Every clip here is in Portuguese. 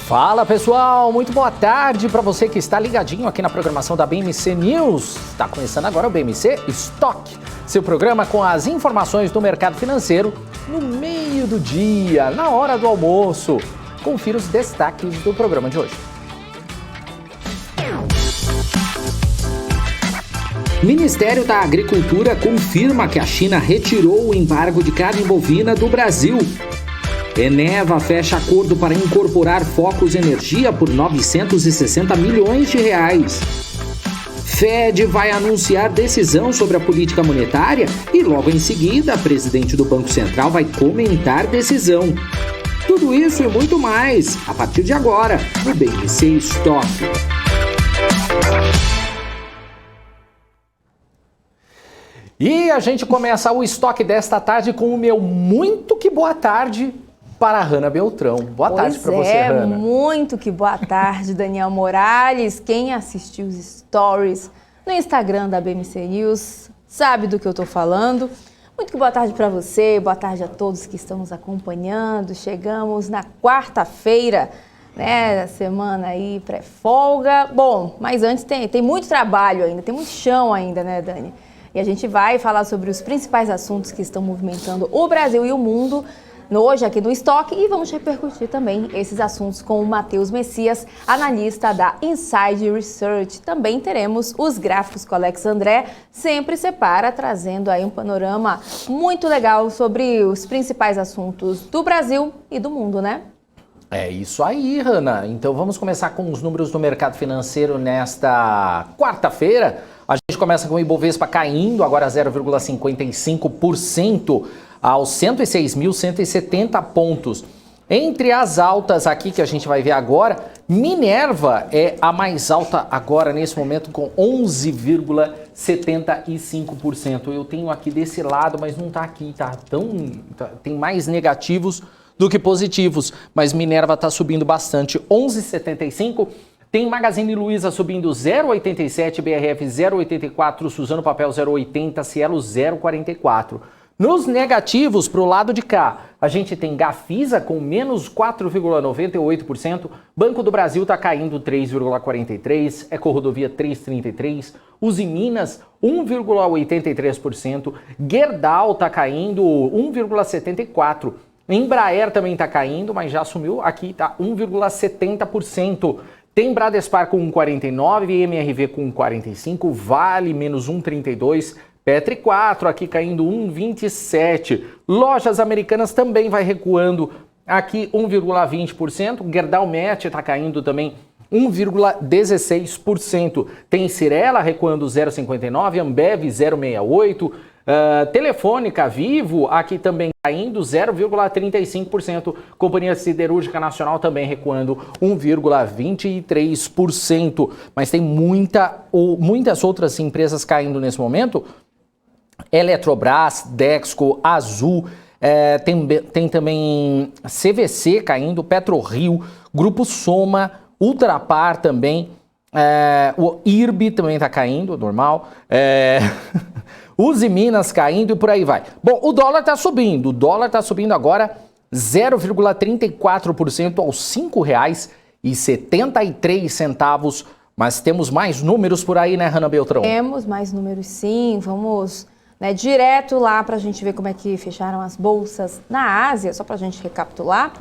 Fala pessoal, muito boa tarde para você que está ligadinho aqui na programação da BMC News. Está começando agora o BMC Stock, seu programa com as informações do mercado financeiro no meio do dia, na hora do almoço. Confira os destaques do programa de hoje. Ministério da Agricultura confirma que a China retirou o embargo de carne bovina do Brasil. Eneva fecha acordo para incorporar Focus Energia por 960 milhões de reais. Fed vai anunciar decisão sobre a política monetária e logo em seguida a presidente do Banco Central vai comentar decisão. Tudo isso e muito mais a partir de agora no BMC Stock. E a gente começa o estoque desta tarde com o meu muito que boa tarde para a Hanna Beltrão. Boa tarde para você, Hanna. Muito que boa tarde, Daniel Morales. Quem assistiu os stories no Instagram da BMC News sabe do que eu estou falando. Muito que boa tarde para você, boa tarde a todos que estão nos acompanhando. Chegamos na quarta-feira, né, semana aí pré-folga. Bom, mas antes tem muito trabalho ainda, tem muito chão ainda, né, Dani? E a gente vai falar sobre os principais assuntos que estão movimentando o Brasil e o mundo hoje aqui no Estoque e vamos repercutir também esses assuntos com o Matheus Messias, analista da Inside Research. Também teremos os gráficos com o Alex André, sempre separa, trazendo aí um panorama muito legal sobre os principais assuntos do Brasil e do mundo, né? É isso aí, Hanna. Então vamos começar com os números do mercado financeiro nesta quarta-feira. A gente começa com o Ibovespa caindo, agora 0,55% aos 106.170 pontos. Entre as altas aqui que a gente vai ver agora, Minerva é a mais alta agora nesse momento com 11,75%. Eu tenho aqui desse lado, mas não está aqui, tem mais negativos do que positivos, mas Minerva está subindo bastante, 11,75%. Tem Magazine Luiza subindo 0,87%, BRF 0,84%, Suzano Papel 0,80%, Cielo 0,44%. Nos negativos, para o lado de cá, a gente tem Gafisa com menos 4,98%, Banco do Brasil está caindo 3,43%, EcoRodovia 3,33%, Usiminas 1,83%, Gerdau está caindo 1,74%, Embraer também está caindo, mas já sumiu, aqui está 1,70%. Tem Bradespar com 1,49%, MRV com 1,45%, Vale menos 1,32%, Petri 4 aqui caindo 1,27%. Lojas Americanas também vai recuando aqui 1,20%. Gerdau Met está caindo também 1,16%. Tem Cirela recuando 0,59%, Ambev 0,68%. Telefônica, Vivo, aqui também caindo 0,35%, Companhia Siderúrgica Nacional também recuando 1,23%, mas tem muitas outras empresas caindo nesse momento, Eletrobras, Dexco, Azul, tem também CVC caindo, PetroRio, Grupo Soma, Ultrapar também, o IRB também está caindo, normal, Usiminas caindo e por aí vai. Bom, o dólar está subindo. O dólar está subindo agora 0,34% aos R$ 5,73. Mas temos mais números por aí, né, Hanna Beltrão? Temos mais números, sim. Vamos direto lá para a gente ver como é que fecharam as bolsas na Ásia, só para a gente recapitular.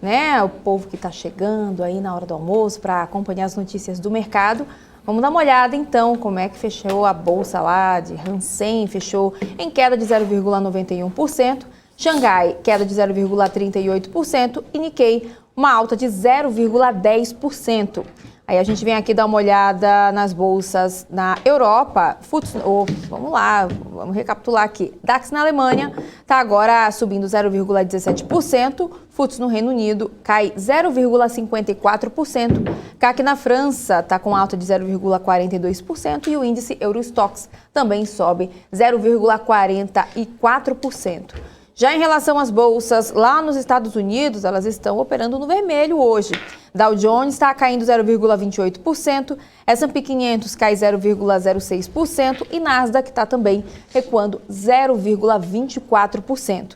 Né, o povo que está chegando aí na hora do almoço para acompanhar as notícias do mercado. Vamos dar uma olhada, então, como é que fechou a bolsa lá de Hang Seng, fechou em queda de 0,91%, Xangai, queda de 0,38% e Nikkei, uma alta de 0,10%. Aí a gente vem aqui dar uma olhada nas bolsas na Europa. Vamos lá, vamos recapitular aqui. DAX na Alemanha está agora subindo 0,17%. FTSE no Reino Unido cai 0,54%. CAC na França está com alta de 0,42% e o índice Eurostoxx também sobe 0,44%. Já em relação às bolsas, lá nos Estados Unidos, elas estão operando no vermelho hoje. Dow Jones está caindo 0,28%, S&P 500 cai 0,06% e Nasdaq está também recuando 0,24%.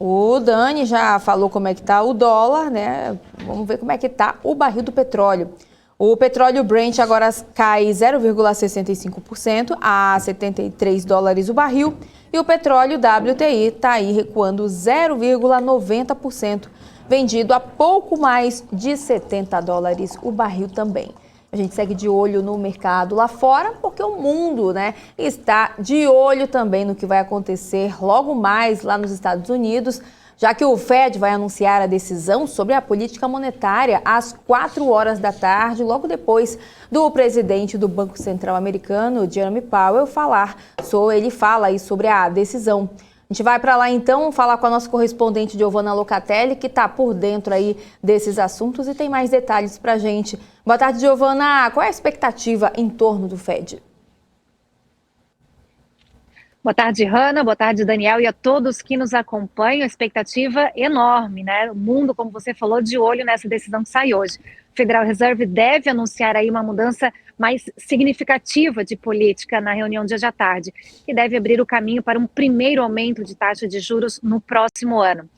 O Dani já falou como é que está o dólar, né? Vamos ver como é que está o barril do petróleo. O petróleo Brent agora cai 0,65% a 73 dólares o barril. E o petróleo WTI está aí recuando 0,90%, vendido a pouco mais de 70 dólares o barril também. A gente segue de olho no mercado lá fora, porque o mundo, né, está de olho também no que vai acontecer logo mais lá nos Estados Unidos, já que o Fed vai anunciar a decisão sobre a política monetária às 4 horas da tarde, logo depois do presidente do Banco Central americano, Jerome Powell, ele fala aí sobre a decisão. A gente vai para lá então falar com a nossa correspondente Giovana Locatelli, que está por dentro aí desses assuntos e tem mais detalhes para a gente. Boa tarde, Giovana. Qual é a expectativa em torno do Fed? Boa tarde, Hanna. Boa tarde, Daniel, e a todos que nos acompanham. Expectativa enorme, né? O mundo, como você falou, de olho nessa decisão que sai hoje. O Federal Reserve deve anunciar aí uma mudança mais significativa de política na reunião de hoje à tarde, que deve abrir o caminho para um primeiro aumento de taxa de juros no próximo ano.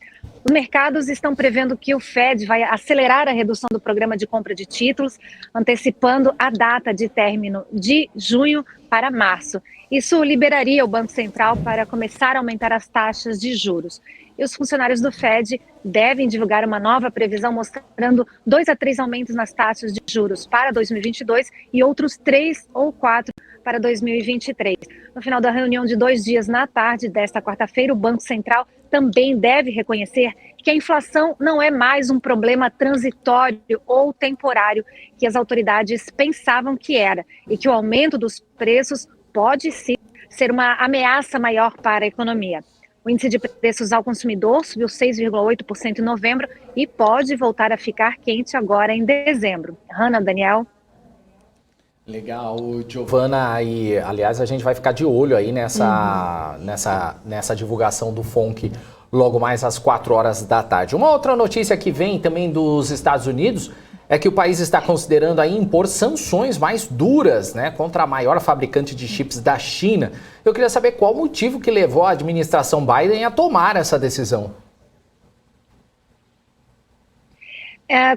Os mercados estão prevendo que o Fed vai acelerar a redução do programa de compra de títulos, antecipando a data de término de junho para março. Isso liberaria o Banco Central para começar a aumentar as taxas de juros. E os funcionários do Fed devem divulgar uma nova previsão mostrando 2 a 3 aumentos nas taxas de juros para 2022 e outros 3 ou 4 para 2023. No final da reunião de 2 dias na tarde desta quarta-feira, o Banco Central também deve reconhecer que a inflação não é mais um problema transitório ou temporário que as autoridades pensavam que era e que o aumento dos preços pode sim ser uma ameaça maior para a economia. O índice de preços ao consumidor subiu 6,8% em novembro e pode voltar a ficar quente agora em dezembro. Hanna, Daniel. Legal, Giovana, e aliás a gente vai ficar de olho aí nessa divulgação do FONC logo mais às 4 horas da tarde. Uma outra notícia que vem também dos Estados Unidos é que o país está considerando aí impor sanções mais duras, né, contra a maior fabricante de chips da China. Eu queria saber qual o motivo que levou a administração Biden a tomar essa decisão.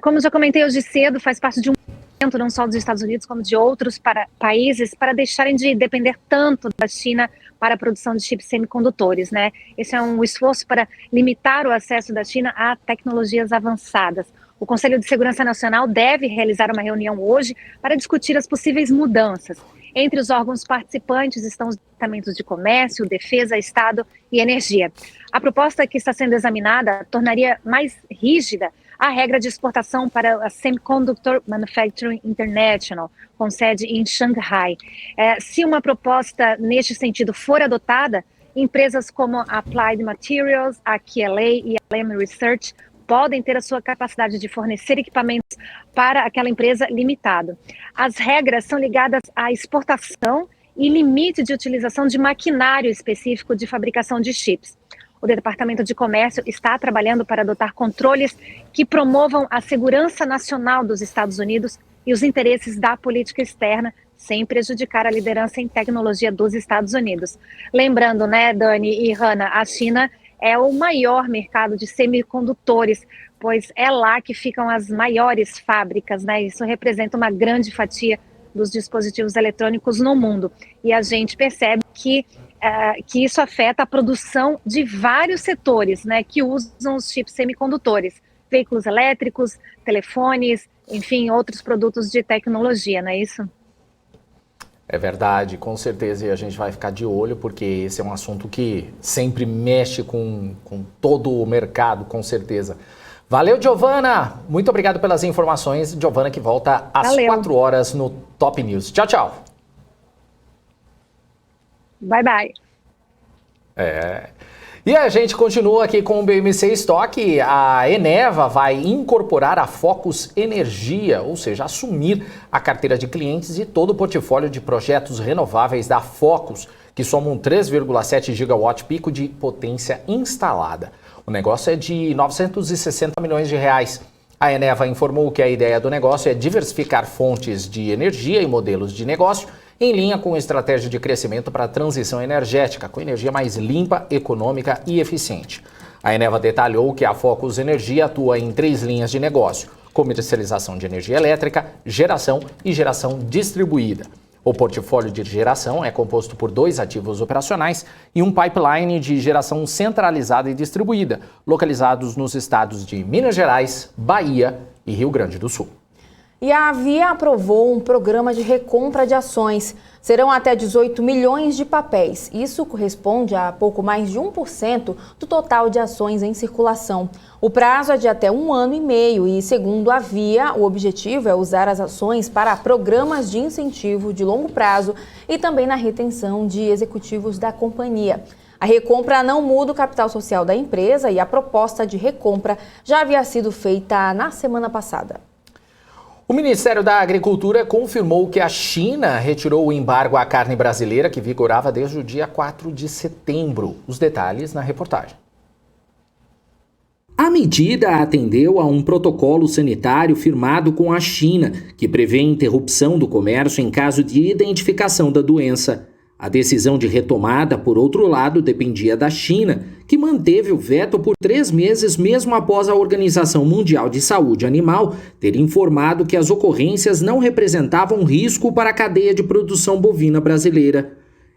Como já comentei hoje cedo, faz parte de um movimento não só dos Estados Unidos como de outros países para deixarem de depender tanto da China para a produção de chips semicondutores, né? Esse é um esforço para limitar o acesso da China a tecnologias avançadas. O Conselho de Segurança Nacional deve realizar uma reunião hoje para discutir as possíveis mudanças. Entre os órgãos participantes estão os departamentos de comércio, defesa, Estado e energia. A proposta que está sendo examinada tornaria mais rígida a regra de exportação para a Semiconductor Manufacturing International, com sede em Xangai. Se uma proposta neste sentido for adotada, empresas como a Applied Materials, a KLA e a Lam Research podem ter a sua capacidade de fornecer equipamentos para aquela empresa limitado. As regras são ligadas à exportação e limite de utilização de maquinário específico de fabricação de chips. O Departamento de Comércio está trabalhando para adotar controles que promovam a segurança nacional dos Estados Unidos e os interesses da política externa, sem prejudicar a liderança em tecnologia dos Estados Unidos. Lembrando, né, Dani e Hanna, a China é o maior mercado de semicondutores, pois é lá que ficam as maiores fábricas, né? Isso representa uma grande fatia dos dispositivos eletrônicos no mundo. E a gente percebe que isso afeta a produção de vários setores, né, que usam os chips semicondutores, veículos elétricos, telefones, enfim, outros produtos de tecnologia, não é isso? É verdade, com certeza, e a gente vai ficar de olho, porque esse é um assunto que sempre mexe com todo o mercado, com certeza. Valeu, Giovana! Muito obrigado pelas informações. Giovana que volta às 4 horas no Top News. Tchau, tchau! Bye, bye. E a gente continua aqui com o BMC Stock. A Eneva vai incorporar a Focus Energia, ou seja, assumir a carteira de clientes e todo o portfólio de projetos renováveis da Focus, que somam 3,7 gigawatt pico de potência instalada. O negócio é de 960 milhões de reais. A Eneva informou que a ideia do negócio é diversificar fontes de energia e modelos de negócio em linha com a estratégia de crescimento para a transição energética, com energia mais limpa, econômica e eficiente. A Eneva detalhou que a Focus Energia atua em 3 linhas de negócio: comercialização de energia elétrica, geração e geração distribuída. O portfólio de geração é composto por 2 ativos operacionais e um pipeline de geração centralizada e distribuída, localizados nos estados de Minas Gerais, Bahia e Rio Grande do Sul. E a Via aprovou um programa de recompra de ações. Serão até 18 milhões de papéis. Isso corresponde a pouco mais de 1% do total de ações em circulação. O prazo é de até 1 ano e meio e, segundo a Via, o objetivo é usar as ações para programas de incentivo de longo prazo e também na retenção de executivos da companhia. A recompra não muda o capital social da empresa e a proposta de recompra já havia sido feita na semana passada. O Ministério da Agricultura confirmou que a China retirou o embargo à carne brasileira que vigorava desde o dia 4 de setembro. Os detalhes na reportagem. A medida atendeu a um protocolo sanitário firmado com a China, que prevê interrupção do comércio em caso de identificação da doença. A decisão de retomada, por outro lado, dependia da China, que manteve o veto por 3 meses mesmo após a Organização Mundial de Saúde Animal ter informado que as ocorrências não representavam risco para a cadeia de produção bovina brasileira.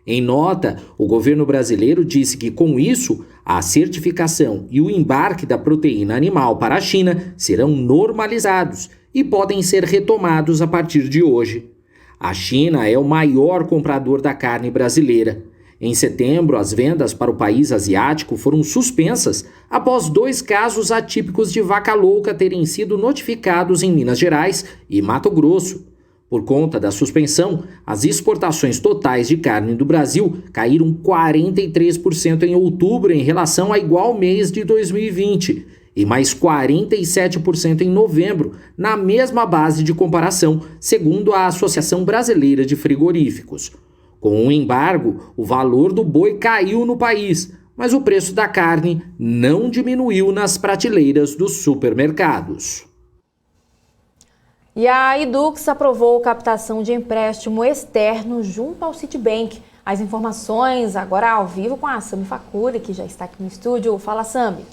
Em nota, o governo brasileiro disse que, com isso, a certificação e o embarque da proteína animal para a China serão normalizados e podem ser retomados a partir de hoje. A China é o maior comprador da carne brasileira. Em setembro, as vendas para o país asiático foram suspensas após 2 casos atípicos de vaca louca terem sido notificados em Minas Gerais e Mato Grosso. Por conta da suspensão, as exportações totais de carne do Brasil caíram 43% em outubro em relação a igual mês de 2020 e mais 47% em novembro, na mesma base de comparação, segundo a Associação Brasileira de Frigoríficos. Com o embargo, o valor do boi caiu no país, mas o preço da carne não diminuiu nas prateleiras dos supermercados. E a Edux aprovou captação de empréstimo externo junto ao Citibank. As informações agora ao vivo com a Sami Facuri, que já está aqui no estúdio. Fala, Sami.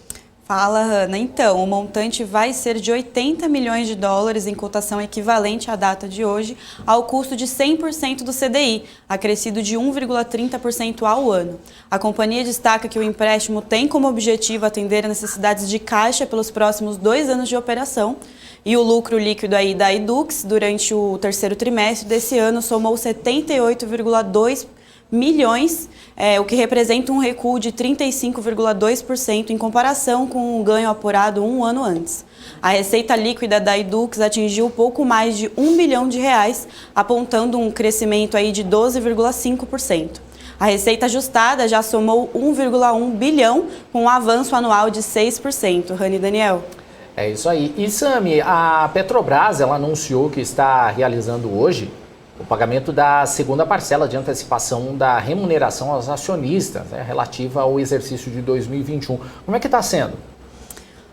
Fala, Hanna. Então, o montante vai ser de 80 milhões de dólares em cotação equivalente à data de hoje, ao custo de 100% do CDI, acrescido de 1,30% ao ano. A companhia destaca que o empréstimo tem como objetivo atender a necessidades de caixa pelos próximos 2 anos de operação, e o lucro líquido aí da Edux durante o 3º trimestre desse ano somou 78,2 milhões, o que representa um recuo de 35,2% em comparação com o ganho apurado 1 ano antes. A receita líquida da Edux atingiu pouco mais de R$1 bilhão, apontando um crescimento aí de 12,5%. A receita ajustada já somou 1,1 bilhão, com um avanço anual de 6%. Rani Daniel. É isso aí. E, Sami, a Petrobras ela anunciou que está realizando hoje o pagamento da 2ª parcela de antecipação da remuneração aos acionistas, relativa ao exercício de 2021. Como é que está sendo?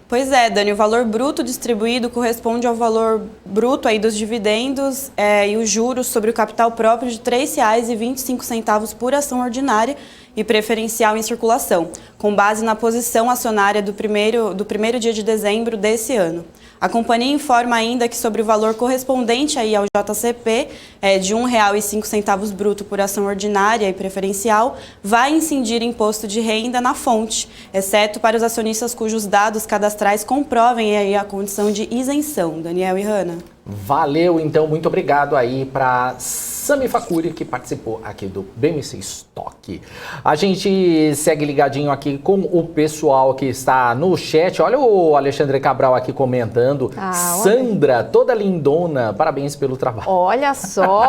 Pois é, Dani, o valor bruto distribuído corresponde ao valor bruto aí dos dividendos e os juros sobre o capital próprio de R$ 3,25 por ação ordinária e preferencial em circulação, com base na posição acionária do primeiro dia de dezembro desse ano. A companhia informa ainda que sobre o valor correspondente aí ao JCP, de R$ 1,05 bruto por ação ordinária e preferencial, vai incidir imposto de renda na fonte, exceto para os acionistas cujos dados cadastrais comprovem aí a condição de isenção. Daniel e Hanna. Valeu, então, muito obrigado aí para Sami Facuri, que participou aqui do BMC Stock. A gente segue ligadinho aqui com o pessoal que está no chat. Olha o Alexandre Cabral aqui comentando. Sandra, toda lindona, parabéns pelo trabalho. Olha só,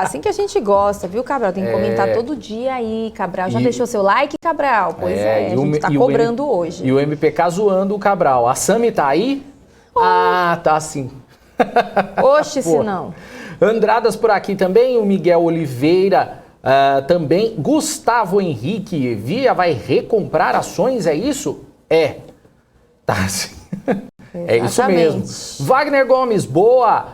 assim que a gente gosta, viu, Cabral? Tem que comentar todo dia aí, Cabral. Já deixou seu like, Cabral? Pois a gente tá cobrando hoje. E o MPK zoando o Cabral. A Sami tá aí? Ah, tá sim. Oxe, se não. Andradas por aqui também, o Miguel Oliveira também. Gustavo Henrique, Via vai recomprar ações, é isso? Tá sim. É isso mesmo. Wagner Gomes, boa.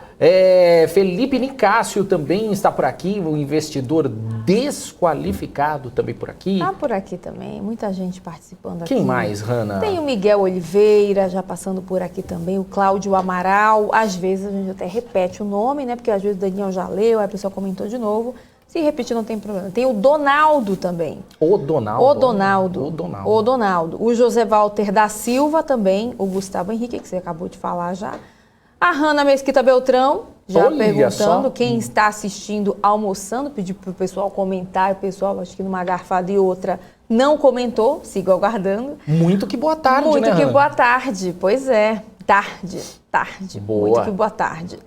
Felipe Nicásio também está por aqui, o investidor desqualificado também por aqui. Tá por aqui também, muita gente participando aqui. Quem mais, Hanna? Tem o Miguel Oliveira, já passando por aqui também, o Cláudio Amaral. Às vezes a gente até repete o nome, né? Porque às vezes o Daniel já leu, aí a pessoa comentou de novo. Se repetir não tem problema. Tem o Donaldo também. O Donaldo. O José Walter da Silva também, o Gustavo Henrique, que você acabou de falar já. A Hanna Mesquita Beltrão, já Olha perguntando só. quem está assistindo, almoçando, pedi para o pessoal comentar, o pessoal, acho que numa garfada e outra, não comentou, sigo aguardando. Muito que boa tarde, Muito né, que Hanna? boa tarde, pois é, tarde, Boa. muito que boa tarde.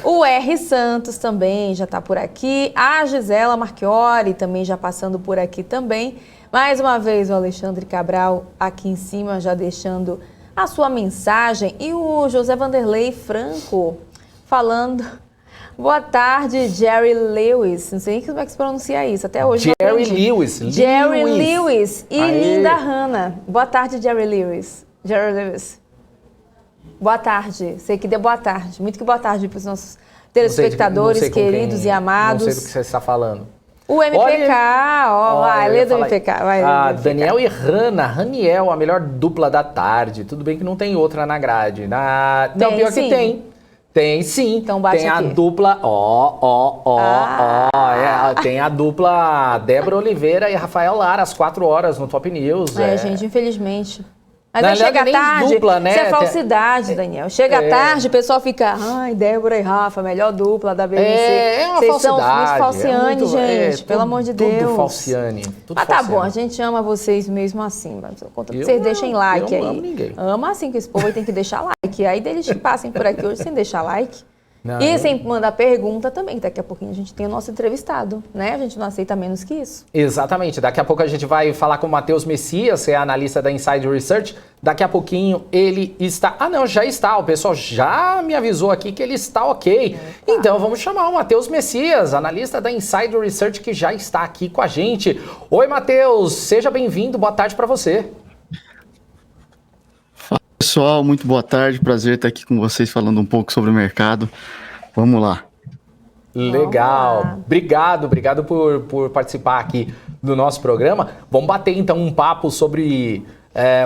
O R. Santos também já está por aqui, a Gisela Marchiori também já passando por aqui também. Mais uma vez o Alexandre Cabral aqui em cima já deixando a sua mensagem e o José Vanderlei Franco falando, boa tarde, Jerry Lewis, não sei nem como é que se pronuncia isso, até hoje Jerry Lewis. Jerry Lewis e Aê. linda Hanna, boa tarde, Jerry Lewis. Boa tarde, sei que deu boa tarde, muito que boa tarde para os nossos telespectadores Não sei com queridos quem- e amados. Não sei do que você está falando. O MPK, vai, eu lê ia do falar- MPK. Vai, lê do Ah, MPK. Daniel e Hanna, Raniel, a melhor dupla da tarde. Tudo bem que não tem outra na grade. Não, Tem, pior sim. que tem. Tem sim. Então bate tem a aqui. dupla, tem a dupla Débora Oliveira e Rafael Lara, às 4 horas no Top News. Gente, infelizmente. Mas Na aí chega verdade, nem tarde, dupla, né? isso é falsidade, Daniel. Chega tarde, o pessoal fica, ai, Débora e Rafa, melhor dupla da BBC. É uma Vocês falsidade. são muito falciane, muito- gente, pelo amor de Deus. Tudo falciane. Tudo Mas tá falciane. bom, a gente ama vocês mesmo assim. Mas contanto que Eu vocês não- deixem like eu aí. não amo ninguém. Ama assim, que esse povo aí tem que deixar like. Aí deles que passem por aqui hoje sem deixar like. Não, E eu- sem mandar pergunta também, que daqui a pouquinho a gente tem o nosso entrevistado, né? A gente não aceita menos que isso. Exatamente. Daqui a pouco a gente vai falar com o Matheus Messias, que é analista da Inside Research. Daqui a pouquinho ele está... Ah, não, já está. O pessoal já me avisou aqui que ele está ok. Então vamos chamar o Matheus Messias, analista da Inside Research, que já está aqui com a gente. Oi, Matheus. Seja bem-vindo. Boa tarde para você. Pessoal, muito boa tarde, prazer estar aqui com vocês falando um pouco sobre o mercado. Vamos lá. Legal. Vamos lá. Obrigado por participar aqui do nosso programa. Vamos bater então um papo sobre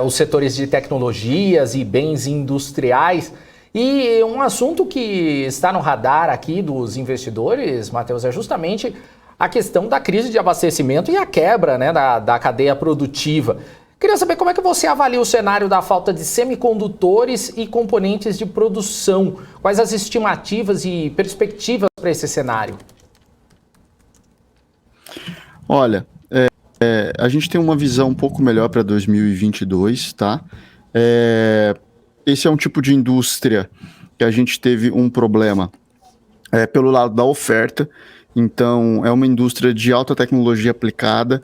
os setores de tecnologias e bens industriais. E um assunto que está no radar aqui dos investidores, Matheus, é justamente a questão da crise de abastecimento e a quebra, né, da cadeia produtiva. Queria saber como é que você avalia o cenário da falta de semicondutores e componentes de produção. Quais as estimativas e perspectivas para esse cenário? Olha, a gente tem uma visão um pouco melhor para 2022, tá? Esse é um tipo de indústria que a gente teve um problema pelo lado da oferta. Então, é uma indústria de alta tecnologia aplicada,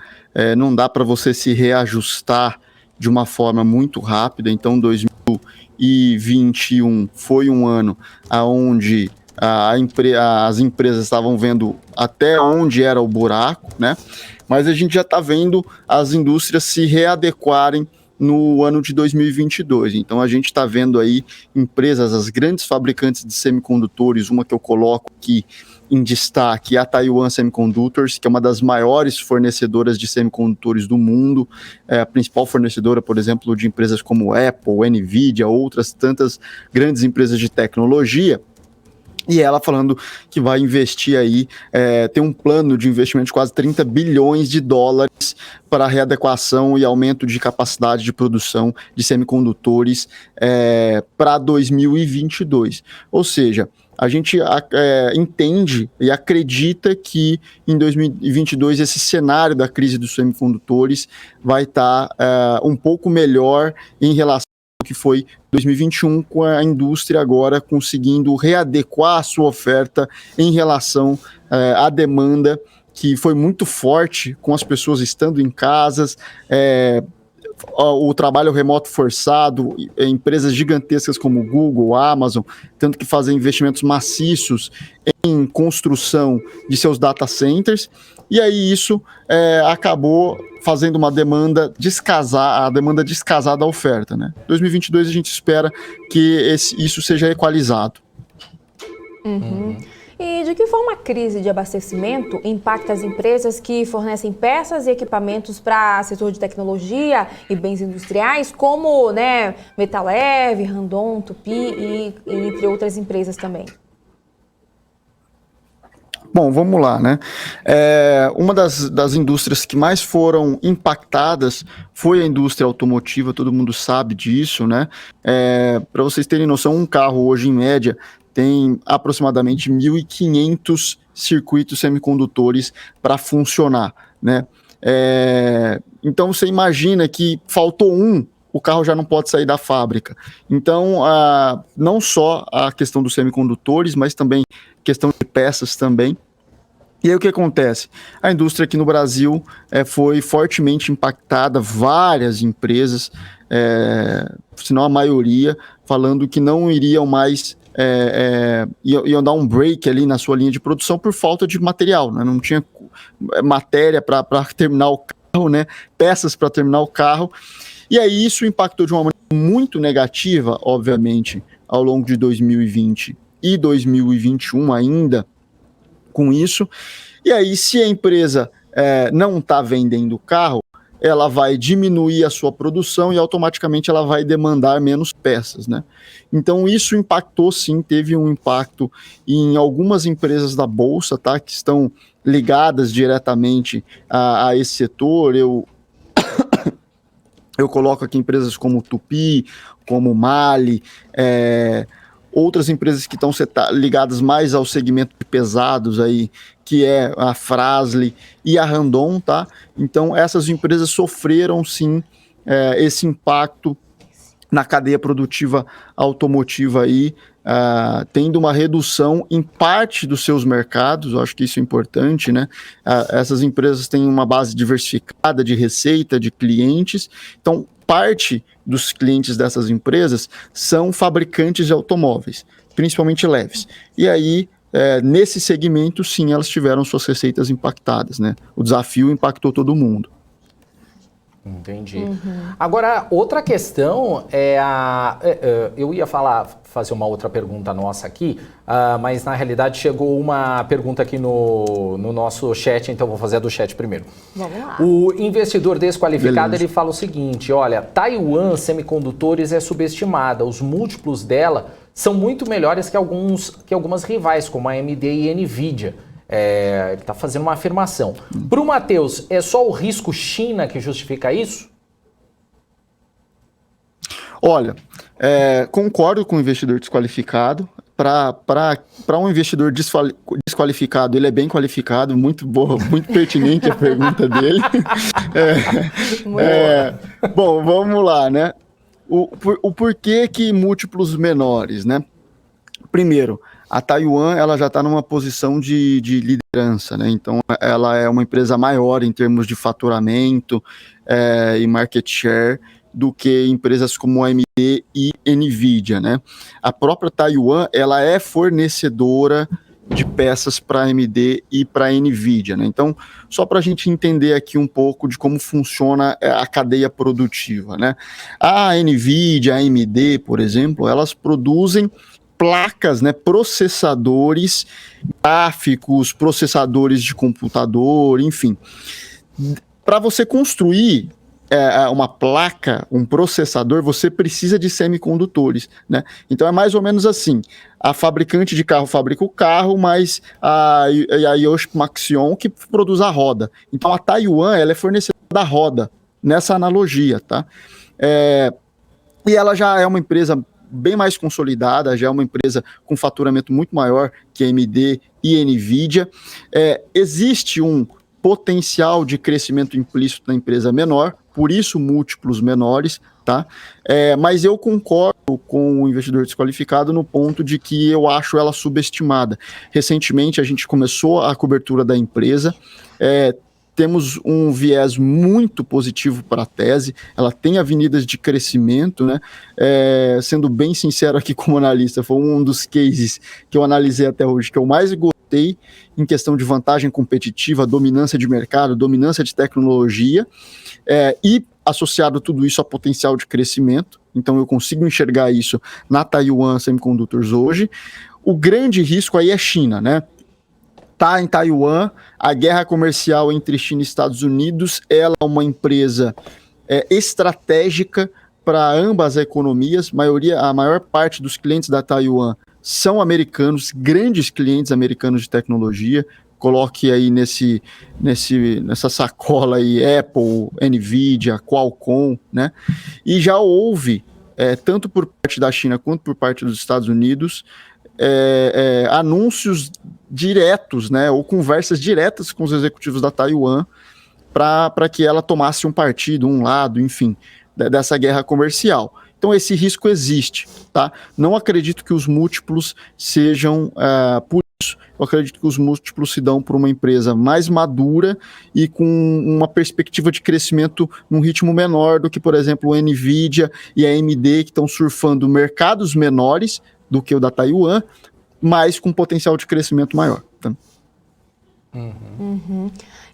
não dá para você se reajustar de uma forma muito rápida. Então, 2021 foi um ano onde as empresas estavam vendo até onde era o buraco, né? Mas a gente já está vendo as indústrias se readequarem no ano de 2022. Então, a gente está vendo aí empresas, as grandes fabricantes de semicondutores, uma que eu coloco aqui em destaque, a Taiwan Semiconductors, que é uma das maiores fornecedoras de semicondutores do mundo, a principal fornecedora, por exemplo, de empresas como Apple, Nvidia, outras tantas grandes empresas de tecnologia. E ela falando que vai investir aí, tem um plano de investimento de quase 30 bilhões de dólares para readequação e aumento de capacidade de produção de semicondutores para 2022. Ou seja, a gente entende e acredita que em 2022 esse cenário da crise dos semicondutores vai estar um pouco melhor em relação ao que foi 2021, com a indústria agora conseguindo readequar a sua oferta em relação à demanda, que foi muito forte com as pessoas estando em casas, o trabalho remoto forçado, empresas gigantescas como Google, Amazon, tendo que fazer investimentos maciços em construção de seus data centers, e aí isso acabou fazendo uma demanda descasada da oferta, né? 2022 a gente espera que isso seja equalizado. E de que forma a crise de abastecimento impacta as empresas que fornecem peças e equipamentos para setor de tecnologia e bens industriais, como Metaleve, Randon, Tupi e entre outras empresas também? Bom, vamos lá, né? Uma das indústrias que mais foram impactadas foi a indústria automotiva, todo mundo sabe disso, né? Para vocês terem noção, um carro hoje, em média, tem aproximadamente 1.500 circuitos semicondutores para funcionar, né? Então, você imagina que faltou o carro já não pode sair da fábrica. Então, não só a questão dos semicondutores, mas também questão de peças também. E aí o que acontece? A indústria aqui no Brasil foi fortemente impactada, várias empresas, se não a maioria, falando que não iriam mais, iam dar um break ali na sua linha de produção por falta de material, né? Não tinha matéria para terminar o carro, né? Peças para terminar o carro. E aí isso impactou de uma maneira muito negativa, obviamente, ao longo de 2020 e 2021 ainda com isso. E aí, se a empresa não está vendendo o carro, ela vai diminuir a sua produção e automaticamente ela vai demandar menos peças, né? Então isso impactou sim, teve um impacto em algumas empresas da Bolsa, tá? Que estão ligadas diretamente a esse setor. Eu coloco aqui empresas como Tupi, como Mali, outras empresas que estão ligadas mais ao segmento de pesados aí, que é a Fras-le e a Randon, tá? Então essas empresas sofreram sim esse impacto na cadeia produtiva automotiva aí, tendo uma redução em parte dos seus mercados. Eu acho que isso é importante, né? Essas empresas têm uma base diversificada de receita, de clientes, então parte dos clientes dessas empresas são fabricantes de automóveis, principalmente leves. E aí, nesse segmento, sim, elas tiveram suas receitas impactadas, né? O desafio impactou todo mundo. Entendi. Agora, outra questão eu ia fazer uma outra pergunta nossa aqui, mas na realidade chegou uma pergunta aqui no nosso chat, então vou fazer a do chat primeiro. Vamos lá. O investidor desqualificado, Beleza. ele fala o seguinte: olha, Taiwan Semicondutores é subestimada, os múltiplos dela são muito melhores que algumas rivais, como a AMD e a Nvidia. Ele está fazendo uma afirmação. Para o Matheus, é só o risco China que justifica isso? Olha, concordo com o investidor desqualificado. Para um investidor desqualificado, ele é bem qualificado, muito boa, muito pertinente a pergunta dele. Bom, vamos lá, né? O porquê que múltiplos menores, né? Primeiro, a Taiwan ela já está numa posição de liderança, né? Então ela é uma empresa maior em termos de faturamento e market share do que empresas como a AMD e Nvidia, né? A própria Taiwan ela é fornecedora de peças para a AMD e para a Nvidia, né? Então, só para a gente entender aqui um pouco de como funciona a cadeia produtiva, né? A Nvidia, a AMD, por exemplo, elas produzem placas, né, processadores gráficos, processadores de computador, enfim. Para você construir uma placa, um processador, você precisa de semicondutores, né? Então é mais ou menos assim: a fabricante de carro fabrica o carro, mas a Yoshi Maxion que produz a roda. Então a Taiwan ela é fornecedora da roda, nessa analogia, tá? E ela já é uma empresa bem mais consolidada, já é uma empresa com faturamento muito maior que a AMD e Nvidia. Existe um potencial de crescimento implícito na empresa menor, por isso múltiplos menores, tá? Mas eu concordo com o investidor desqualificado no ponto de que eu acho ela subestimada. Recentemente a gente começou a cobertura da empresa, temos um viés muito positivo para a tese, ela tem avenidas de crescimento, né? Sendo bem sincero aqui como analista, foi um dos cases que eu analisei até hoje, que eu mais gostei em questão de vantagem competitiva, dominância de mercado, dominância de tecnologia, e associado tudo isso a potencial de crescimento. Então eu consigo enxergar isso na Taiwan Semiconductors hoje. O grande risco aí é China, né? Tá em Taiwan, a guerra comercial entre China e Estados Unidos, ela é uma empresa estratégica para ambas as economias. A maior parte dos clientes da Taiwan são americanos, grandes clientes americanos de tecnologia. Coloque aí nessa sacola aí Apple, Nvidia, Qualcomm, né? E já houve, tanto por parte da China quanto por parte dos Estados Unidos, anúncios diretos, né, ou conversas diretas com os executivos da Taiwan para que ela tomasse um partido, um lado, enfim, dessa guerra comercial. Então esse risco existe, tá? Não acredito que os múltiplos sejam por isso. Eu acredito que os múltiplos se dão por uma empresa mais madura e com uma perspectiva de crescimento num ritmo menor do que, por exemplo, o Nvidia e a AMD, que estão surfando mercados menores do que o da Taiwan, mas com potencial de crescimento maior. Tá?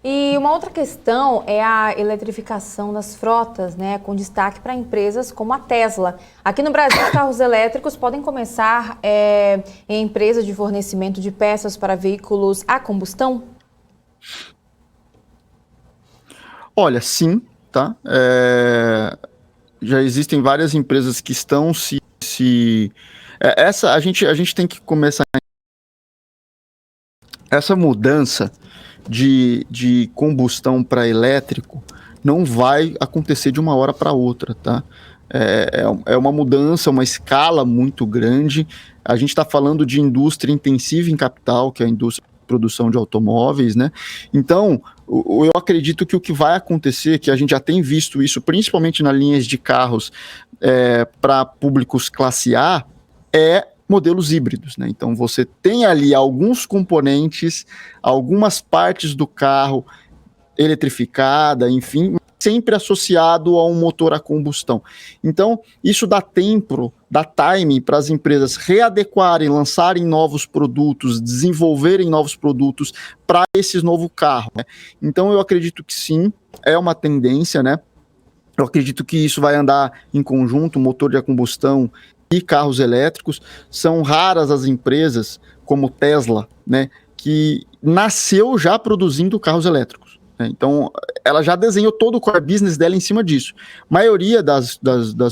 E uma outra questão é a eletrificação das frotas, né, com destaque para empresas como a Tesla. Aqui no Brasil, os carros elétricos podem começar em empresas de fornecimento de peças para veículos a combustão? Olha, sim, tá? Já existem várias empresas que estão a gente tem que começar. Essa mudança de combustão para elétrico não vai acontecer de uma hora para outra, tá? É uma mudança, uma escala muito grande. A gente está falando de indústria intensiva em capital, que é a indústria de produção de automóveis, né? Então, eu acredito que o que vai acontecer, que a gente já tem visto isso, principalmente nas linhas de carros para públicos classe A, modelos híbridos, né? Então você tem ali alguns componentes, algumas partes do carro eletrificada, enfim, sempre associado a um motor a combustão. Então isso dá tempo, dá time para as empresas readequarem, lançarem novos produtos, desenvolverem novos produtos para esse novo carro, né? Então eu acredito que sim, é uma tendência, né? Eu acredito que isso vai andar em conjunto, motor de combustão e carros elétricos. São raras as empresas como Tesla, né, que nasceu já produzindo carros elétricos, né? Então ela já desenhou todo o core business dela em cima disso. A maioria das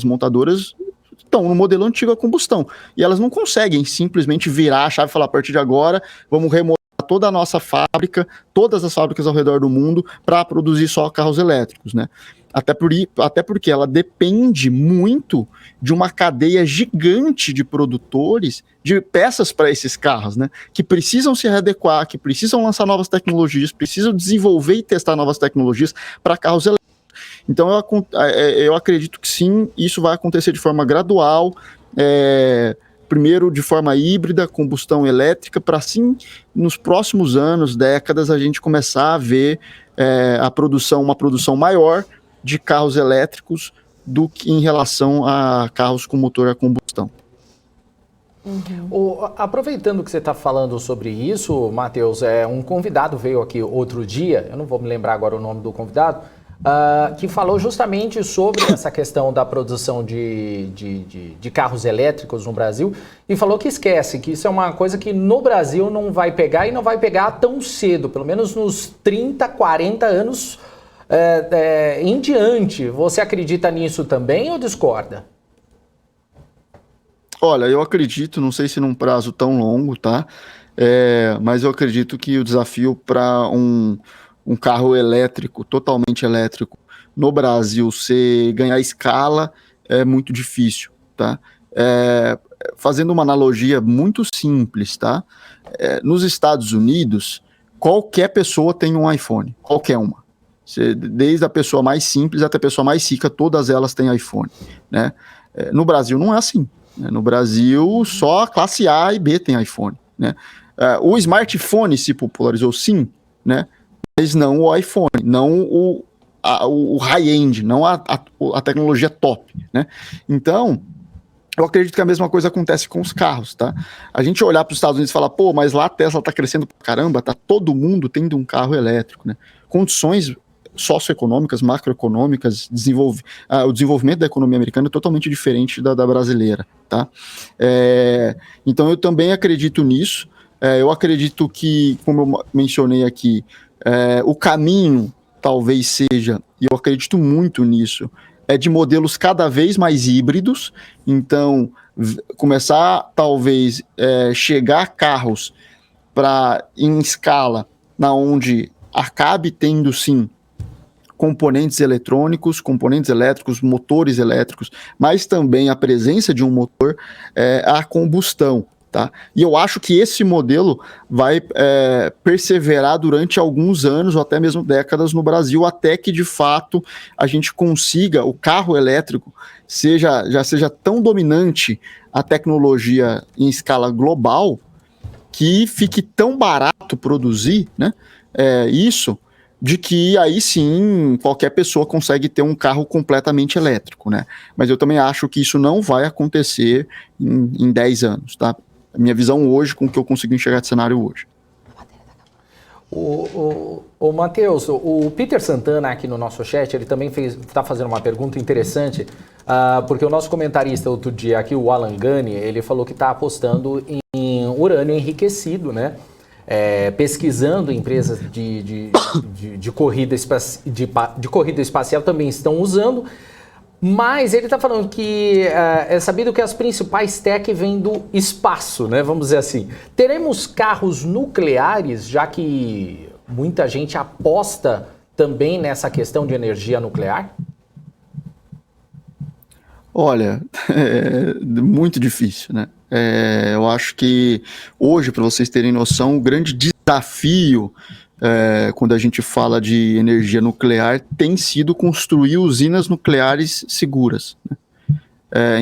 montadoras estão no modelo antigo a combustão e elas não conseguem simplesmente virar a chave e falar: a partir de agora vamos remodelar toda a nossa fábrica, todas as fábricas ao redor do mundo para produzir só carros elétricos, né? Até porque ela depende muito de uma cadeia gigante de produtores de peças para esses carros, né? Que precisam se readequar, que precisam lançar novas tecnologias, precisam desenvolver e testar novas tecnologias para carros elétricos. Então eu acredito que sim, isso vai acontecer de forma gradual, primeiro de forma híbrida, combustão elétrica, para assim, nos próximos anos, décadas, a gente começar a ver uma produção maior de carros elétricos do que em relação a carros com motor a combustão. Aproveitando que você está falando sobre isso, Matheus, um convidado veio aqui outro dia, eu não vou me lembrar agora o nome do convidado, que falou justamente sobre essa questão da produção de carros elétricos no Brasil e falou que esquece, que isso é uma coisa que no Brasil não vai pegar e não vai pegar tão cedo, pelo menos nos 30, 40 anos em diante. Você acredita nisso também ou discorda? Olha, eu acredito, não sei se num prazo tão longo, tá? Mas eu acredito que o desafio para um carro elétrico, totalmente elétrico, no Brasil, ganhar escala é muito difícil, tá? Fazendo uma analogia muito simples, tá? Nos Estados Unidos, qualquer pessoa tem um iPhone, qualquer uma. Desde a pessoa mais simples até a pessoa mais rica, todas elas têm iPhone, né? No Brasil não é assim, né? No Brasil só a classe A e B tem iPhone, né? O smartphone se popularizou sim, né? mas não o iPhone, não o high-end, não a tecnologia top, né? Então, eu acredito que a mesma coisa acontece com os carros, tá? A gente olhar para os Estados Unidos e falar, pô, mas lá a Tesla tá crescendo pra caramba, tá todo mundo tendo um carro elétrico, né? Condições socioeconômicas, macroeconômicas, o desenvolvimento da economia americana é totalmente diferente da brasileira, tá? Então eu também acredito nisso. Eu acredito que, como eu mencionei aqui, o caminho talvez seja, e eu acredito muito nisso, de modelos cada vez mais híbridos. Então, começar talvez chegar a carros em escala, na onde acabe tendo sim componentes eletrônicos, componentes elétricos, motores elétricos, mas também a presença de um motor a combustão. Tá? E eu acho que esse modelo vai perseverar durante alguns anos ou até mesmo décadas no Brasil, até que de fato a gente consiga, o carro elétrico já seja tão dominante a tecnologia em escala global, que fique tão barato produzir, né, isso, de que aí sim qualquer pessoa consegue ter um carro completamente elétrico, né? Mas eu também acho que isso não vai acontecer em 10 anos, tá? A minha visão hoje, com o que eu consigo enxergar de cenário hoje. O Matheus, o Peter Santana aqui no nosso chat, ele também está fazendo uma pergunta interessante, porque o nosso comentarista outro dia aqui, o Alan Gani, ele falou que está apostando em urânio enriquecido, né? Pesquisando empresas de corrida espacial também estão usando. Mas ele está falando que é sabido que as principais tech vêm do espaço, né? Vamos dizer assim. Teremos carros nucleares, já que muita gente aposta também nessa questão de energia nuclear? Olha, muito difícil, né? Eu acho que hoje, para vocês terem noção, o grande desafio quando a gente fala de energia nuclear, tem sido construir usinas nucleares seguras, né?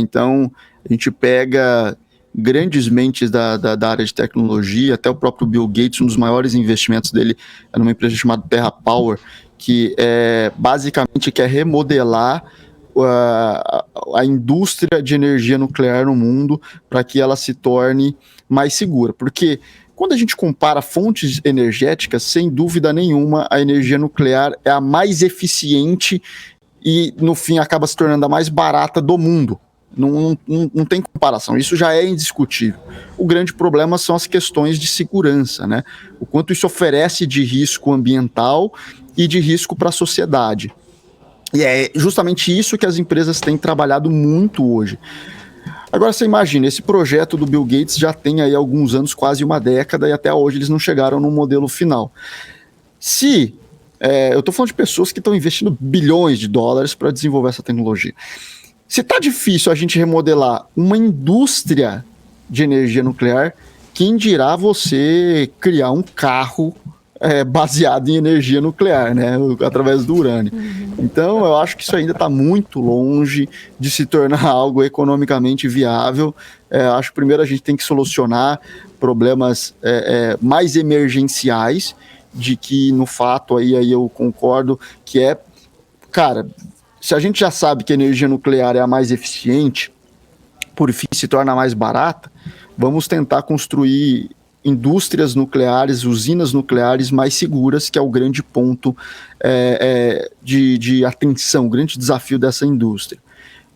Então, a gente pega grandes mentes da área de tecnologia, até o próprio Bill Gates, um dos maiores investimentos dele é numa empresa chamada TerraPower, que basicamente quer remodelar a indústria de energia nuclear no mundo para que ela se torne mais segura, porque quando a gente compara fontes energéticas, sem dúvida nenhuma, a energia nuclear é a mais eficiente e, no fim, acaba se tornando a mais barata do mundo. Não tem comparação, isso já é indiscutível. O grande problema são as questões de segurança, né? O quanto isso oferece de risco ambiental e de risco para a sociedade. E é justamente isso que as empresas têm trabalhado muito hoje. Agora você imagina, esse projeto do Bill Gates já tem aí alguns anos, quase uma década, e até hoje eles não chegaram no modelo final. Eu estou falando de pessoas que estão investindo bilhões de dólares para desenvolver essa tecnologia. Se está difícil a gente remodelar uma indústria de energia nuclear, quem dirá você criar um carro baseado em energia nuclear, né, através do urânio. Então, eu acho que isso ainda está muito longe de se tornar algo economicamente viável. Acho que primeiro a gente tem que solucionar problemas mais emergenciais, de que, no fato, aí eu concordo, que cara, se a gente já sabe que a energia nuclear é a mais eficiente, por fim se torna mais barata, vamos tentar construir indústrias nucleares, usinas nucleares mais seguras, que é o grande ponto de atenção, o grande desafio dessa indústria.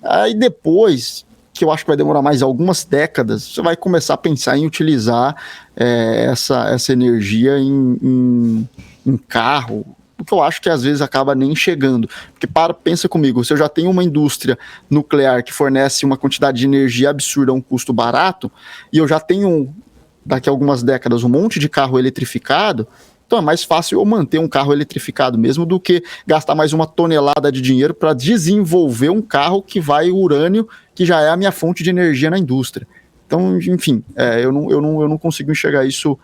Aí depois, que eu acho que vai demorar mais algumas décadas, você vai começar a pensar em utilizar essa energia em carro, o que eu acho que às vezes acaba nem chegando. Porque pensa comigo, se eu já tenho uma indústria nuclear que fornece uma quantidade de energia absurda a um custo barato, e eu já tenho daqui a algumas décadas um monte de carro eletrificado, então é mais fácil eu manter um carro eletrificado mesmo do que gastar mais uma tonelada de dinheiro para desenvolver um carro que vai urânio, que já é a minha fonte de energia na indústria. Então, enfim, eu não consigo enxergar isso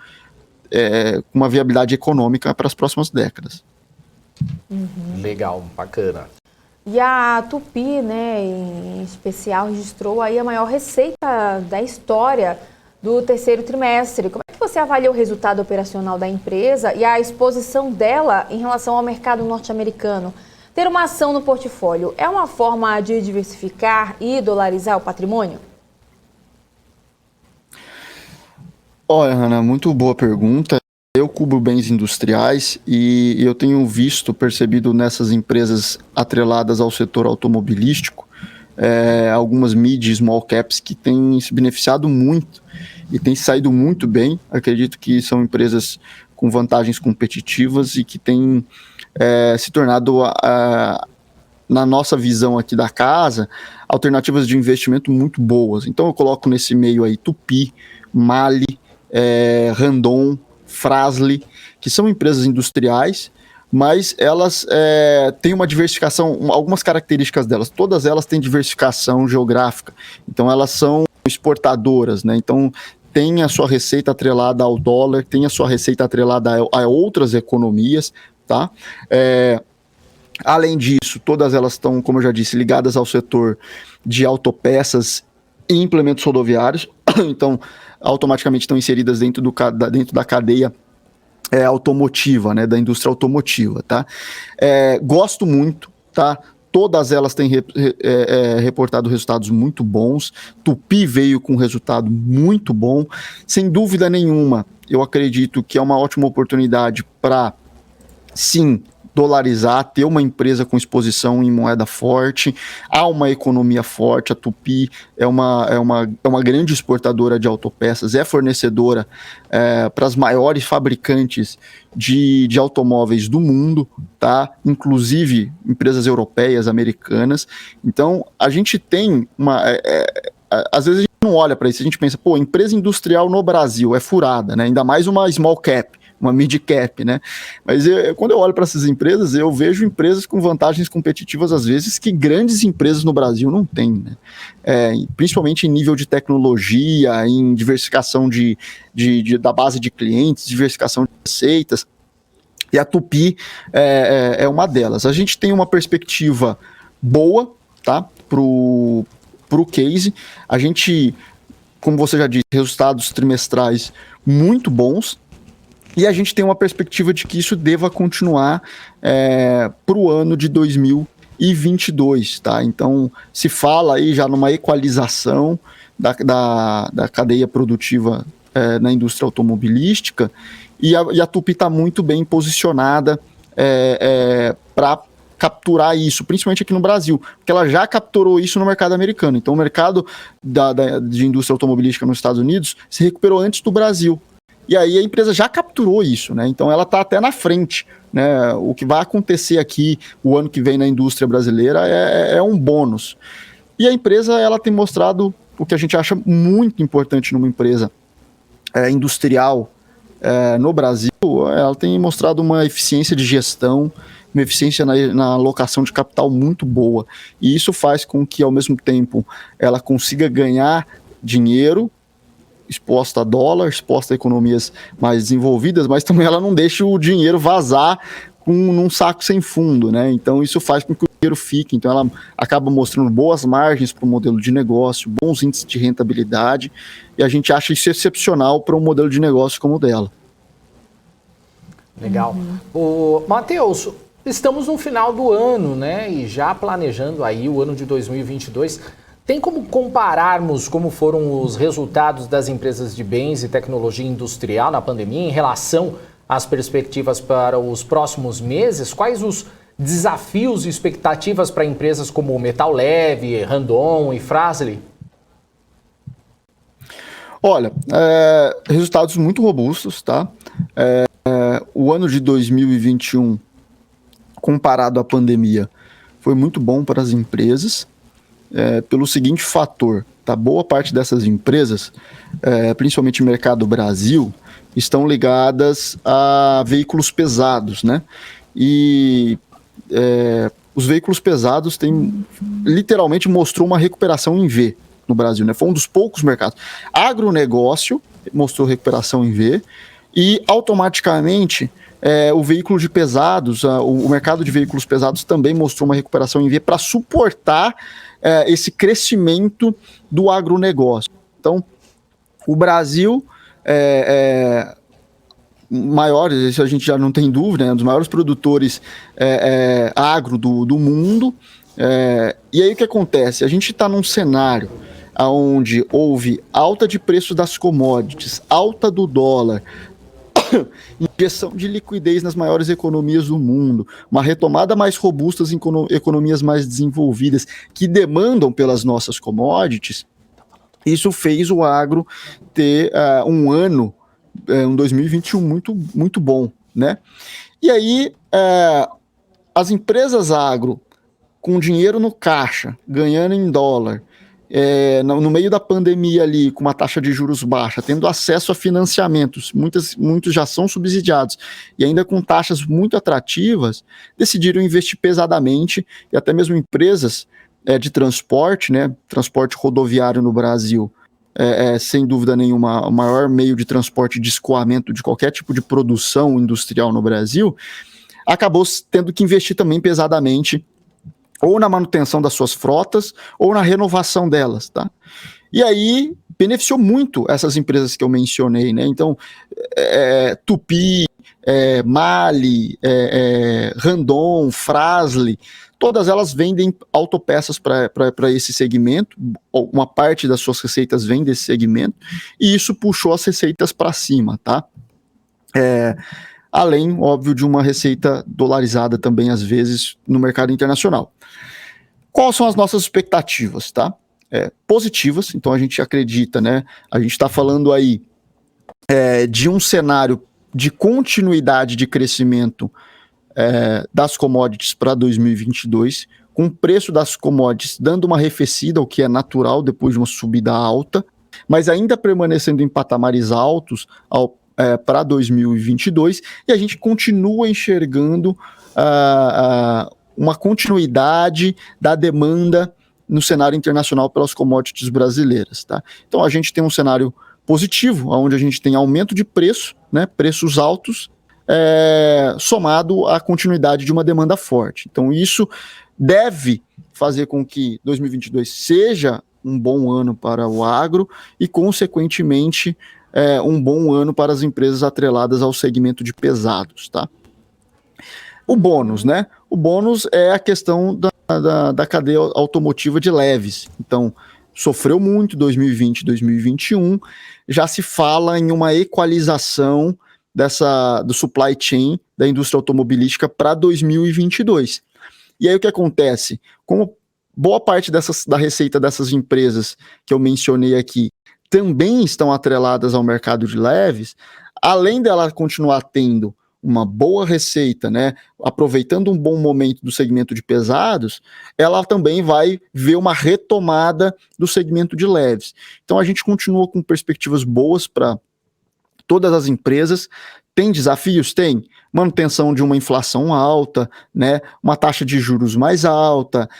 com uma viabilidade econômica para as próximas décadas. Legal, bacana. E a Tupi, né, em especial, registrou aí a maior receita da história do terceiro trimestre. Como é que que você avalia o resultado operacional da empresa e a exposição dela em relação ao mercado norte-americano? Ter uma ação no portfólio é uma forma de diversificar e dolarizar o patrimônio? Olha, Ana, muito boa pergunta. Eu cubro bens industriais e eu tenho percebido nessas empresas atreladas ao setor automobilístico, algumas mid e small caps que têm se beneficiado muito e têm saído muito bem. Acredito que são empresas com vantagens competitivas e que têm se tornado, na nossa visão aqui da casa, alternativas de investimento muito boas. Então eu coloco nesse meio aí Tupy, Mali, Randon, Fras-le, que são empresas industriais, mas elas têm uma diversificação, algumas características delas, todas elas têm diversificação geográfica, então elas são exportadoras, né? Então tem a sua receita atrelada ao dólar, tem a sua receita atrelada a outras economias, tá? Além disso, todas elas estão, como eu já disse, ligadas ao setor de autopeças e implementos rodoviários, então automaticamente estão inseridas dentro da cadeia automotiva, né, da indústria automotiva, tá? Gosto muito, tá? Todas elas têm reportado resultados muito bons. Tupy veio com um resultado muito bom. Sem dúvida nenhuma, eu acredito que é uma ótima oportunidade para, sim, dolarizar, ter uma empresa com exposição em moeda forte, há uma economia forte, a Tupy é uma grande exportadora de autopeças, é fornecedora para as maiores fabricantes de automóveis do mundo, tá? Inclusive empresas europeias, americanas. Então, a gente tem às vezes a gente não olha para isso, a gente pensa, pô, empresa industrial no Brasil é furada, né? Ainda mais uma small cap, uma mid-cap, né? Mas quando eu olho para essas empresas, eu vejo empresas com vantagens competitivas, às vezes, que grandes empresas no Brasil não têm, né? Principalmente em nível de tecnologia, em diversificação da base de clientes, diversificação de receitas, e a Tupy é uma delas. A gente tem uma perspectiva boa, tá? Pro case. A gente, como você já disse, resultados trimestrais muito bons, e a gente tem uma perspectiva de que isso deva continuar para o ano de 2022, tá? Então, se fala aí já numa equalização da cadeia produtiva na indústria automobilística, e a Tupy está muito bem posicionada para capturar isso, principalmente aqui no Brasil, porque ela já capturou isso no mercado americano. Então, o mercado de indústria automobilística nos Estados Unidos se recuperou antes do Brasil. E aí a empresa já capturou isso, né? Então ela está até na frente, né? O que vai acontecer aqui o ano que vem na indústria brasileira é um bônus. E a empresa, ela tem mostrado o que a gente acha muito importante numa empresa industrial no Brasil. Ela tem mostrado uma eficiência de gestão, uma eficiência na alocação de capital muito boa. E isso faz com que, ao mesmo tempo, ela consiga ganhar dinheiro exposta a dólar, exposta a economias mais desenvolvidas, mas também ela não deixa o dinheiro vazar num saco sem fundo, né? Então isso faz com que o dinheiro fique. Então ela acaba mostrando boas margens para o modelo de negócio, bons índices de rentabilidade, e a gente acha isso excepcional para um modelo de negócio como o dela. Legal. O Matheus, estamos no final do ano, né? E já planejando aí o ano de 2022. Tem como compararmos como foram os resultados das empresas de bens e tecnologia industrial na pandemia em relação às perspectivas para os próximos meses? Quais os desafios e expectativas para empresas como Metal Leve, Randon e Fras-le? Olha, resultados muito robustos, tá? O ano de 2021, comparado à pandemia, foi muito bom para as empresas. Pelo seguinte fator, tá? Boa parte dessas empresas, principalmente no mercado Brasil, estão ligadas a veículos pesados, né? E os veículos pesados literalmente mostrou uma recuperação em V no Brasil, né? Foi um dos poucos mercados. Agronegócio mostrou recuperação em V e automaticamente o veículo de pesados, o mercado de veículos pesados também mostrou uma recuperação em V para suportar esse crescimento do agronegócio. Então, o Brasil maiores, isso a gente já não tem dúvida, né, um dos maiores produtores agro do mundo. E aí o que acontece? A gente está num cenário onde houve alta de preço das commodities, alta do dólar, injeção de liquidez nas maiores economias do mundo, uma retomada mais robusta em economias mais desenvolvidas que demandam pelas nossas commodities. Isso fez o agro ter um ano, um 2021 muito, muito bom, né? E aí, as empresas agro, com dinheiro no caixa, ganhando em dólar, no meio da pandemia ali, com uma taxa de juros baixa, tendo acesso a financiamentos, muitos já são subsidiados, e ainda com taxas muito atrativas, decidiram investir pesadamente, e até mesmo empresas de transporte, né, transporte rodoviário no Brasil, sem dúvida nenhuma, o maior meio de transporte de escoamento de qualquer tipo de produção industrial no Brasil, acabou tendo que investir também pesadamente ou na manutenção das suas frotas, ou na renovação delas, tá? E aí, beneficiou muito essas empresas que eu mencionei, né? Então, Tupi, Mali, Randon, Fras-le, todas elas vendem autopeças para esse segmento, uma parte das suas receitas vem desse segmento, e isso puxou as receitas para cima, tá? Além, óbvio, de uma receita dolarizada também, às vezes, no mercado internacional. Quais são as nossas expectativas, tá? Positivas, então a gente acredita, né? A gente está falando aí de um cenário de continuidade de crescimento das commodities para 2022, com o preço das commodities dando uma arrefecida, o que é natural depois de uma subida alta, mas ainda permanecendo em patamares altos para 2022, e a gente continua enxergando uma continuidade da demanda no cenário internacional pelas commodities brasileiras, tá? Então a gente tem um cenário positivo, onde a gente tem aumento de preço, né, preços altos, somado à continuidade de uma demanda forte. Então isso deve fazer com que 2022 seja um bom ano para o agro e, consequentemente, um bom ano para as empresas atreladas ao segmento de pesados, tá? O bônus, né? O bônus é a questão da cadeia automotiva de leves. Então, sofreu muito 2020 e 2021, já se fala em uma equalização do supply chain da indústria automobilística para 2022. E aí o que acontece? Como boa parte da receita dessas empresas que eu mencionei aqui também estão atreladas ao mercado de leves, além dela continuar tendo uma boa receita, né, aproveitando um bom momento do segmento de pesados, ela também vai ver uma retomada do segmento de leves. Então a gente continua com perspectivas boas para todas as empresas. Tem desafios? Tem. Manutenção de uma inflação alta, né, uma taxa de juros mais alta,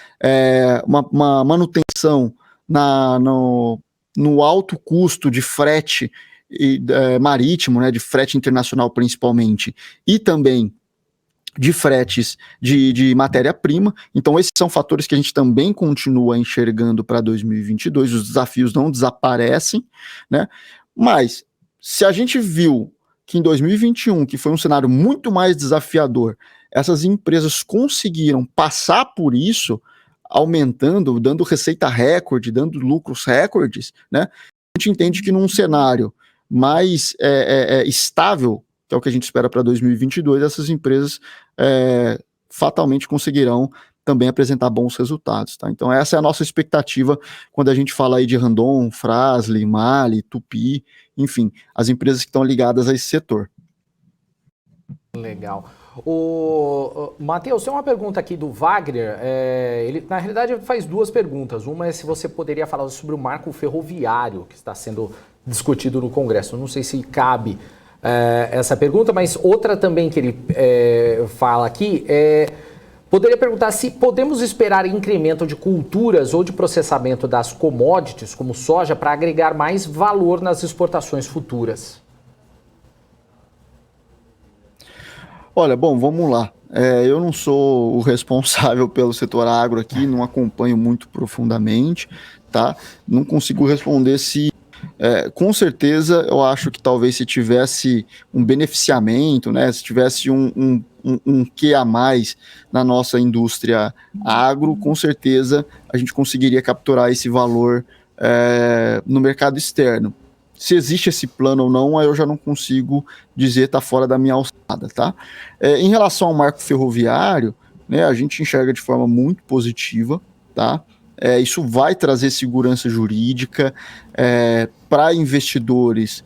uma manutenção no alto custo de frete marítimo, né, de frete internacional principalmente, e também de fretes de matéria-prima. Então esses são fatores que a gente também continua enxergando para 2022, os desafios não desaparecem, né, mas se a gente viu que em 2021, que foi um cenário muito mais desafiador, essas empresas conseguiram passar por isso, aumentando, dando receita recorde, dando lucros recordes, né, a gente entende que num cenário mais estável, que é o que a gente espera para 2022, essas empresas fatalmente conseguirão também apresentar bons resultados, tá? Então essa é a nossa expectativa quando a gente fala aí de Randon, Fras-le, Mali, Tupi, enfim, as empresas que estão ligadas a esse setor. Legal. Matheus, tem uma pergunta aqui do Wagner, ele na realidade faz duas perguntas. Uma é se você poderia falar sobre o marco ferroviário que está sendo discutido no Congresso. Eu não sei se cabe essa pergunta, mas outra também que ele fala aqui poderia perguntar se podemos esperar incremento de culturas ou de processamento das commodities, como soja, para agregar mais valor nas exportações futuras. Olha, bom, vamos lá. Eu não sou o responsável pelo setor agro aqui, não acompanho muito profundamente, tá? Não consigo responder se com certeza, eu acho que talvez se tivesse um beneficiamento, né, se tivesse um quê a mais na nossa indústria agro, com certeza a gente conseguiria capturar esse valor no mercado externo. Se existe esse plano ou não, aí eu já não consigo dizer, está fora da minha alçada, tá? Em relação ao marco ferroviário, né, a gente enxerga de forma muito positiva, tá? Isso vai trazer segurança jurídica para investidores,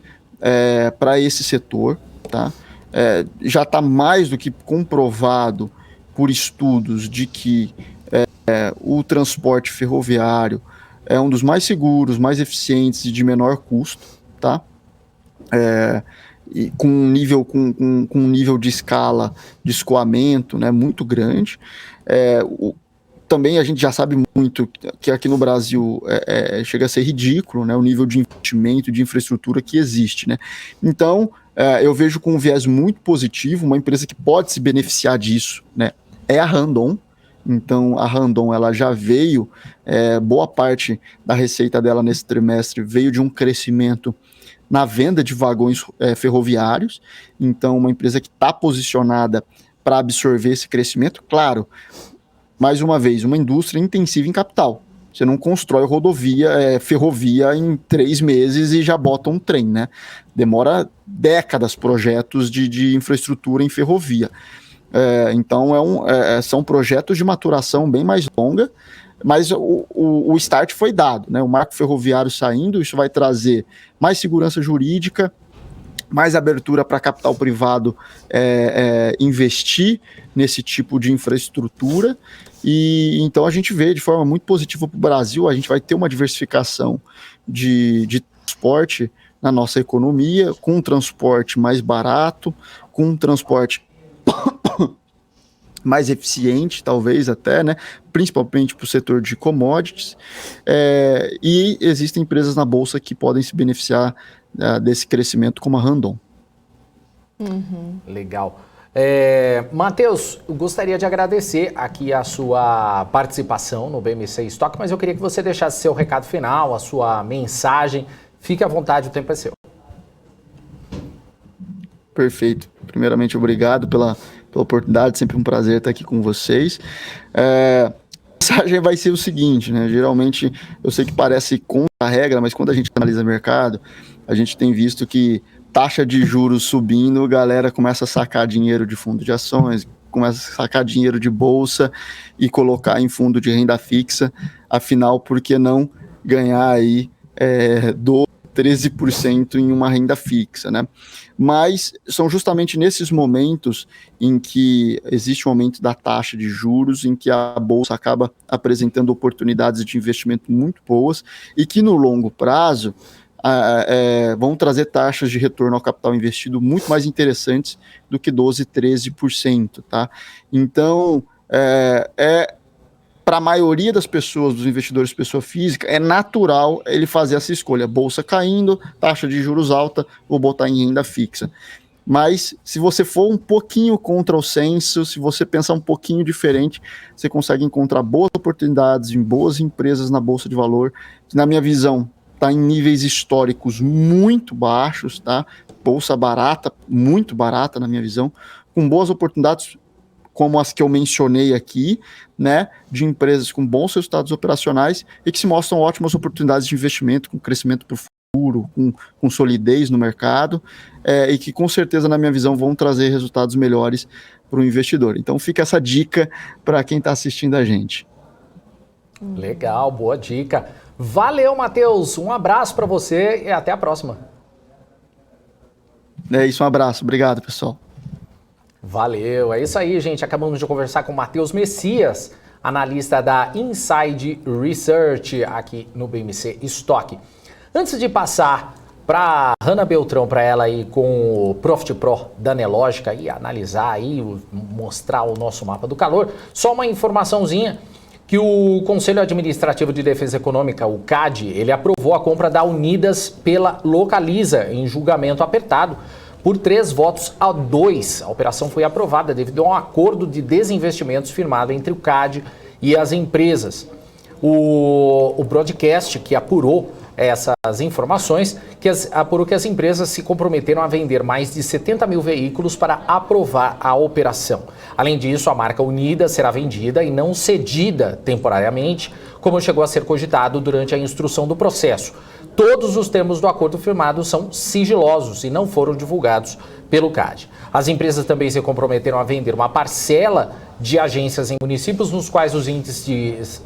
para esse setor, tá? Já está mais do que comprovado por estudos de que o transporte ferroviário é um dos mais seguros, mais eficientes e de menor custo, tá? E com um nível de escala de escoamento, né, muito grande. Também a gente já sabe muito que aqui no Brasil chega a ser ridículo, né, o nível de investimento, de infraestrutura que existe, né? Então, eu vejo com um viés muito positivo, uma empresa que pode se beneficiar disso, né, é a Randon. Então, a Randon, ela já veio, boa parte da receita dela nesse trimestre veio de um crescimento na venda de vagões ferroviários. Então, uma empresa que está posicionada para absorver esse crescimento. Claro, mais uma vez, uma indústria intensiva em capital. Você não constrói ferrovia em 3 meses e já bota um trem, né? Demora décadas projetos de infraestrutura em ferrovia. Então, são projetos de maturação bem mais longa, mas o start foi dado, né? O marco ferroviário saindo, isso vai trazer mais segurança jurídica, mais abertura para capital privado investir nesse tipo de infraestrutura, e então a gente vê de forma muito positiva para o Brasil. A gente vai ter uma diversificação de transporte na nossa economia, com um transporte mais barato, com um transporte mais eficiente, talvez até, né? Principalmente para o setor de commodities, e existem empresas na Bolsa que podem se beneficiar desse crescimento, como a Randon. Legal. Matheus, eu gostaria de agradecer aqui a sua participação no BMC Stock, mas eu queria que você deixasse seu recado final, a sua mensagem. Fique à vontade, o tempo é seu. Perfeito. Primeiramente, obrigado pela oportunidade, sempre um prazer estar aqui com vocês. A mensagem vai ser o seguinte, né? Geralmente, eu sei que parece contra a regra, mas quando a gente analisa mercado, a gente tem visto que taxa de juros subindo, a galera começa a sacar dinheiro de fundo de ações, começa a sacar dinheiro de bolsa e colocar em fundo de renda fixa. Afinal, por que não ganhar aí 13% em uma renda fixa, né? Mas são justamente nesses momentos em que existe um aumento da taxa de juros, em que a bolsa acaba apresentando oportunidades de investimento muito boas e que no longo prazo vão trazer taxas de retorno ao capital investido muito mais interessantes do que 12%, 13%, tá? Então, para a maioria das pessoas, dos investidores de pessoa física, é natural ele fazer essa escolha. Bolsa caindo, taxa de juros alta, vou botar em renda fixa. Mas se você for um pouquinho contra o senso, se você pensar um pouquinho diferente, você consegue encontrar boas oportunidades em boas empresas na Bolsa de Valor, que na minha visão está em níveis históricos muito baixos, tá? Bolsa barata, muito barata na minha visão, com boas oportunidades como as que eu mencionei aqui, né, de empresas com bons resultados operacionais e que se mostram ótimas oportunidades de investimento, com crescimento por futuro, com solidez no mercado, e que com certeza, na minha visão, vão trazer resultados melhores para o investidor. Então fica essa dica para quem está assistindo a gente. Legal, boa dica. Valeu, Matheus. Um abraço para você e até a próxima. É isso, um abraço. Obrigado, pessoal. Valeu, é isso aí, gente. Acabamos de conversar com o Matheus Messias, analista da Inside Research aqui no BMC Stock. Antes de passar para Hanna Beltrão, para ela aí com o Profit Pro da Nelogica e analisar aí, mostrar o nosso mapa do calor, só uma informaçãozinha que o Conselho Administrativo de Defesa Econômica, o CAD, ele aprovou a compra da Unidas pela Localiza em julgamento apertado por 3-2. A operação foi aprovada devido a um acordo de desinvestimentos firmado entre o CAD e as empresas. O broadcast que apurou essas informações, que apurou que as empresas se comprometeram a vender mais de 70 mil veículos para aprovar a operação. Além disso, a marca Unida será vendida e não cedida temporariamente, como chegou a ser cogitado durante a instrução do processo. Todos os termos do acordo firmado são sigilosos e não foram divulgados pelo CAD. As empresas também se comprometeram a vender uma parcela de agências em municípios nos quais os índices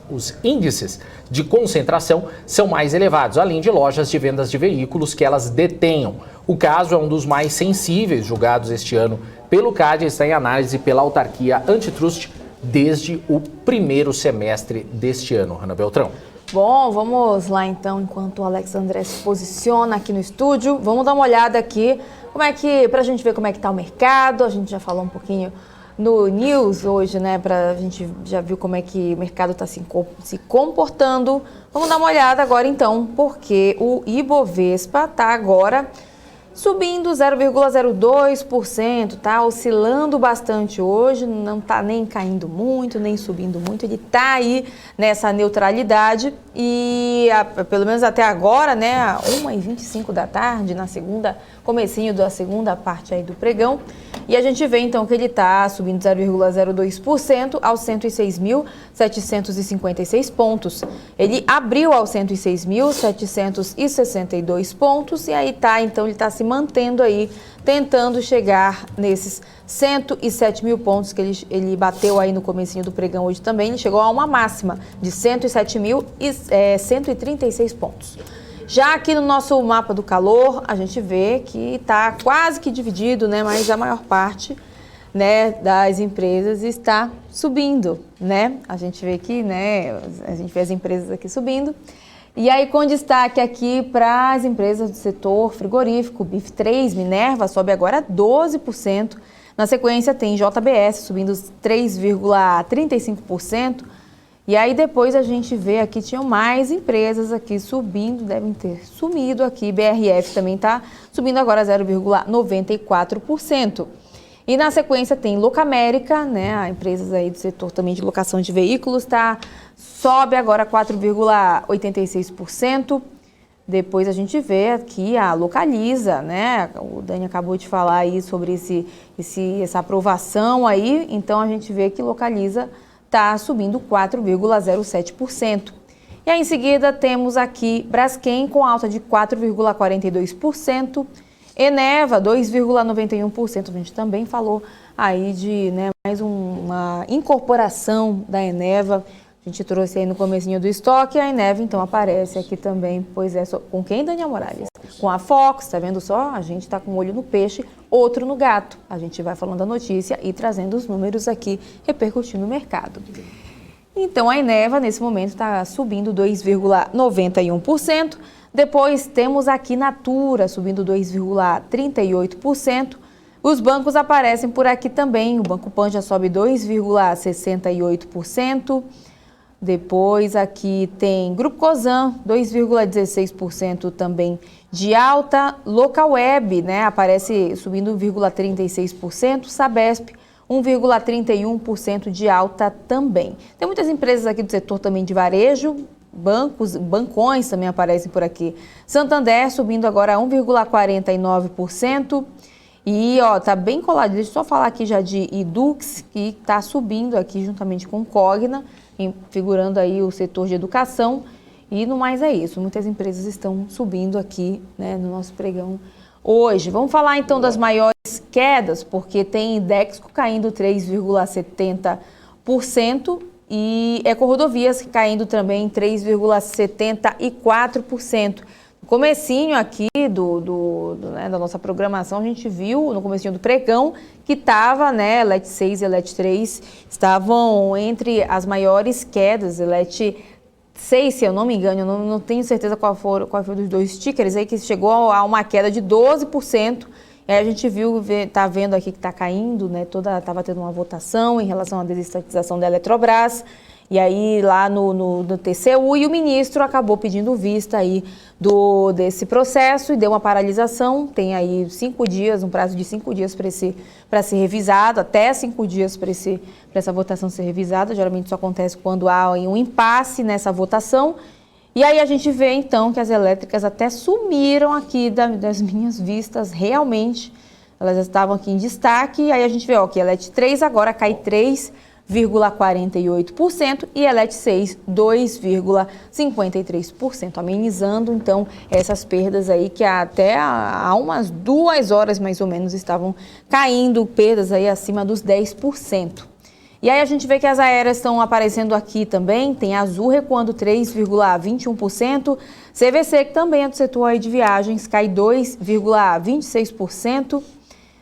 de concentração são mais elevados, além de lojas de vendas de veículos que elas detenham. O caso é um dos mais sensíveis julgados este ano pelo CAD e está em análise pela autarquia antitrust desde o primeiro semestre deste ano. Hanna Beltrão. Bom, vamos lá então, enquanto o Alex André se posiciona aqui no estúdio, vamos dar uma olhada aqui, pra gente ver como é que tá o mercado. A gente já falou um pouquinho no News hoje, né, a gente já viu como é que o mercado está se comportando. Vamos dar uma olhada agora então, porque o Ibovespa está agora subindo 0,02%, tá oscilando bastante hoje, não tá nem caindo muito, nem subindo muito, ele tá aí nessa neutralidade e pelo menos até agora, né, 1h25 da tarde, comecinho da segunda parte aí do pregão, e a gente vê então que ele tá subindo 0,02% aos 106.756 pontos. Ele abriu aos 106.762 pontos e aí tá, então ele tá se mantendo aí, tentando chegar nesses 107 mil pontos que ele bateu aí no comecinho do pregão hoje também. Ele chegou a uma máxima de 107.136 pontos. Já aqui no nosso mapa do calor, a gente vê que está quase que dividido, né? Mas a maior parte, né, das empresas está subindo, né? A gente vê aqui, né? A gente vê as empresas aqui subindo. E aí, com destaque aqui para as empresas do setor frigorífico, BIF3, Minerva, sobe agora 12%. Na sequência, tem JBS subindo 3,35%. E aí, depois a gente vê aqui, tinham mais empresas aqui subindo, devem ter sumido aqui. BRF também está subindo agora 0,94%. E na sequência tem Locamérica, né, empresas aí do setor também de locação de veículos, sobe agora 4,86%. Depois a gente vê aqui a Localiza, né, o Dani acabou de falar aí sobre essa aprovação aí, então a gente vê que Localiza está subindo 4,07%. E aí em seguida temos aqui Braskem com alta de 4,42%, Eneva 2,91%, a gente também falou aí de, né, mais uma incorporação da Eneva, a gente trouxe aí no comecinho do estoque, a Eneva então aparece aqui também, pois é, com quem, Daniel Morales? Com a Fox, tá vendo só? A gente tá com um olho no peixe, outro no gato. A gente vai falando a notícia e trazendo os números aqui, repercutindo no mercado. Então a Eneva nesse momento está subindo 2,91%. Depois temos aqui Natura subindo 2,38%. Os bancos aparecem por aqui também. O Banco Pan já sobe 2,68%. Depois aqui tem Grupo Cosan, 2,16% também de alta. Localweb, né, aparece subindo 1,36%. Sabesp, 1,31% de alta também. Tem muitas empresas aqui do setor também de varejo, bancões também aparecem por aqui. Santander subindo agora 1,49%. E, ó, tá bem colado. Deixa eu só falar aqui já de Edux, que tá subindo aqui juntamente com Cogna, figurando aí o setor de educação. E no mais é isso, muitas empresas estão subindo aqui, né, no nosso pregão hoje. Vamos falar então das maiores quedas, porque tem Dexco caindo 3,70% e Ecorodovias caindo também 3,74%. No comecinho aqui né, da nossa programação, a gente viu no comecinho do pregão que estava, né, Elet 6 e Elet 3 estavam entre as maiores quedas. Elet 6, se eu não me engano, eu não tenho certeza qual foi dos dois tickers aí, que chegou a uma queda de 12%. E aí a gente tá vendo aqui que está caindo, né? Estava tendo uma votação em relação à desestatização da Eletrobras. E aí lá no TCU, e o ministro acabou pedindo vista aí desse processo e deu uma paralisação. Tem aí 5 dias, um prazo de 5 dias para ser revisado, até 5 dias para essa votação ser revisada. Geralmente isso acontece quando há um impasse nessa votação. E aí a gente vê então que as elétricas até sumiram aqui das minhas vistas, realmente. Elas estavam aqui em destaque, e aí a gente vê que a Elet 3 agora cai 3,48% e a Elet 6, 2,53%, amenizando então essas perdas aí que até há umas 2 horas mais ou menos estavam caindo, perdas aí acima dos 10%. E aí a gente vê que as aéreas estão aparecendo aqui também, tem a Azul recuando 3,21%, CVC, que também é do setor aí de viagens, cai 2,26%.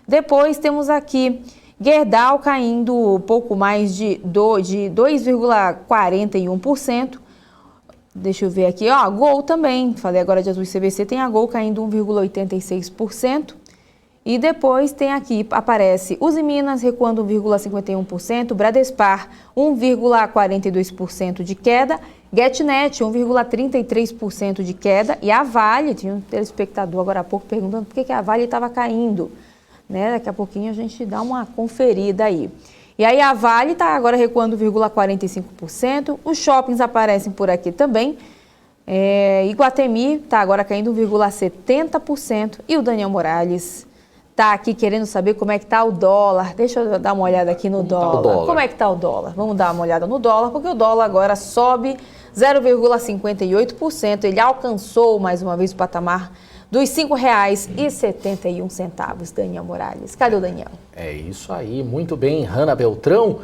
Depois temos aqui Gerdau caindo um pouco mais de 2,41%. Deixa eu ver aqui, Gol também, falei agora de Azul e CVC, tem a Gol caindo 1,86%. E depois tem aqui, aparece Usiminas recuando 1,51%, Bradespar 1,42% de queda, GetNet 1,33% de queda e a Vale, tinha um telespectador agora há pouco perguntando por que a Vale estava caindo, né? Daqui a pouquinho a gente dá uma conferida aí. E aí a Vale está agora recuando 1,45%, os shoppings aparecem por aqui também, Iguatemi está agora caindo 1,70% e o Daniel Morales está aqui querendo saber como é que está o dólar. Deixa eu dar uma olhada aqui no dólar. Como é que está o dólar? Vamos dar uma olhada no dólar, porque o dólar agora sobe 0,58%. Ele alcançou mais uma vez o patamar dos R$ 5,71. Daniel Morales. Cadê o Daniel? É isso aí, muito bem, Hanna Beltrão.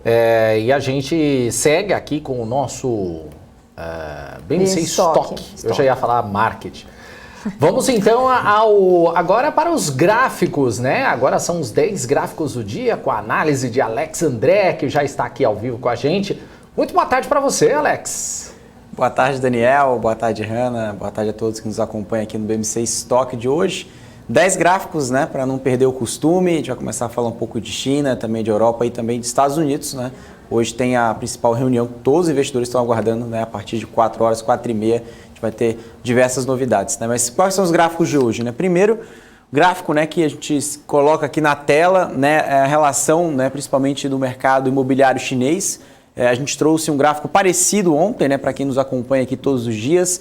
E a gente segue aqui com o nosso BMC Stock. Eu já ia falar marketing. Vamos então agora para os gráficos, né? Agora são os 10 gráficos do dia com a análise de Alex André, que já está aqui ao vivo com a gente. Muito boa tarde para você, Alex. Boa tarde, Daniel. Boa tarde, Hanna. Boa tarde a todos que nos acompanham aqui no BMC Stock de hoje. 10 gráficos, né? Para não perder o costume. A gente vai começar a falar um pouco de China, também de Europa e também de Estados Unidos, né? Hoje tem a principal reunião que todos os investidores estão aguardando, né? A partir de 4 horas, 4h30. Vai ter diversas novidades, né? Mas quais são os gráficos de hoje, né? Primeiro, gráfico, né, que a gente coloca aqui na tela, né, é a relação, né, principalmente do mercado imobiliário chinês. A gente trouxe um gráfico parecido ontem, né, para quem nos acompanha aqui todos os dias.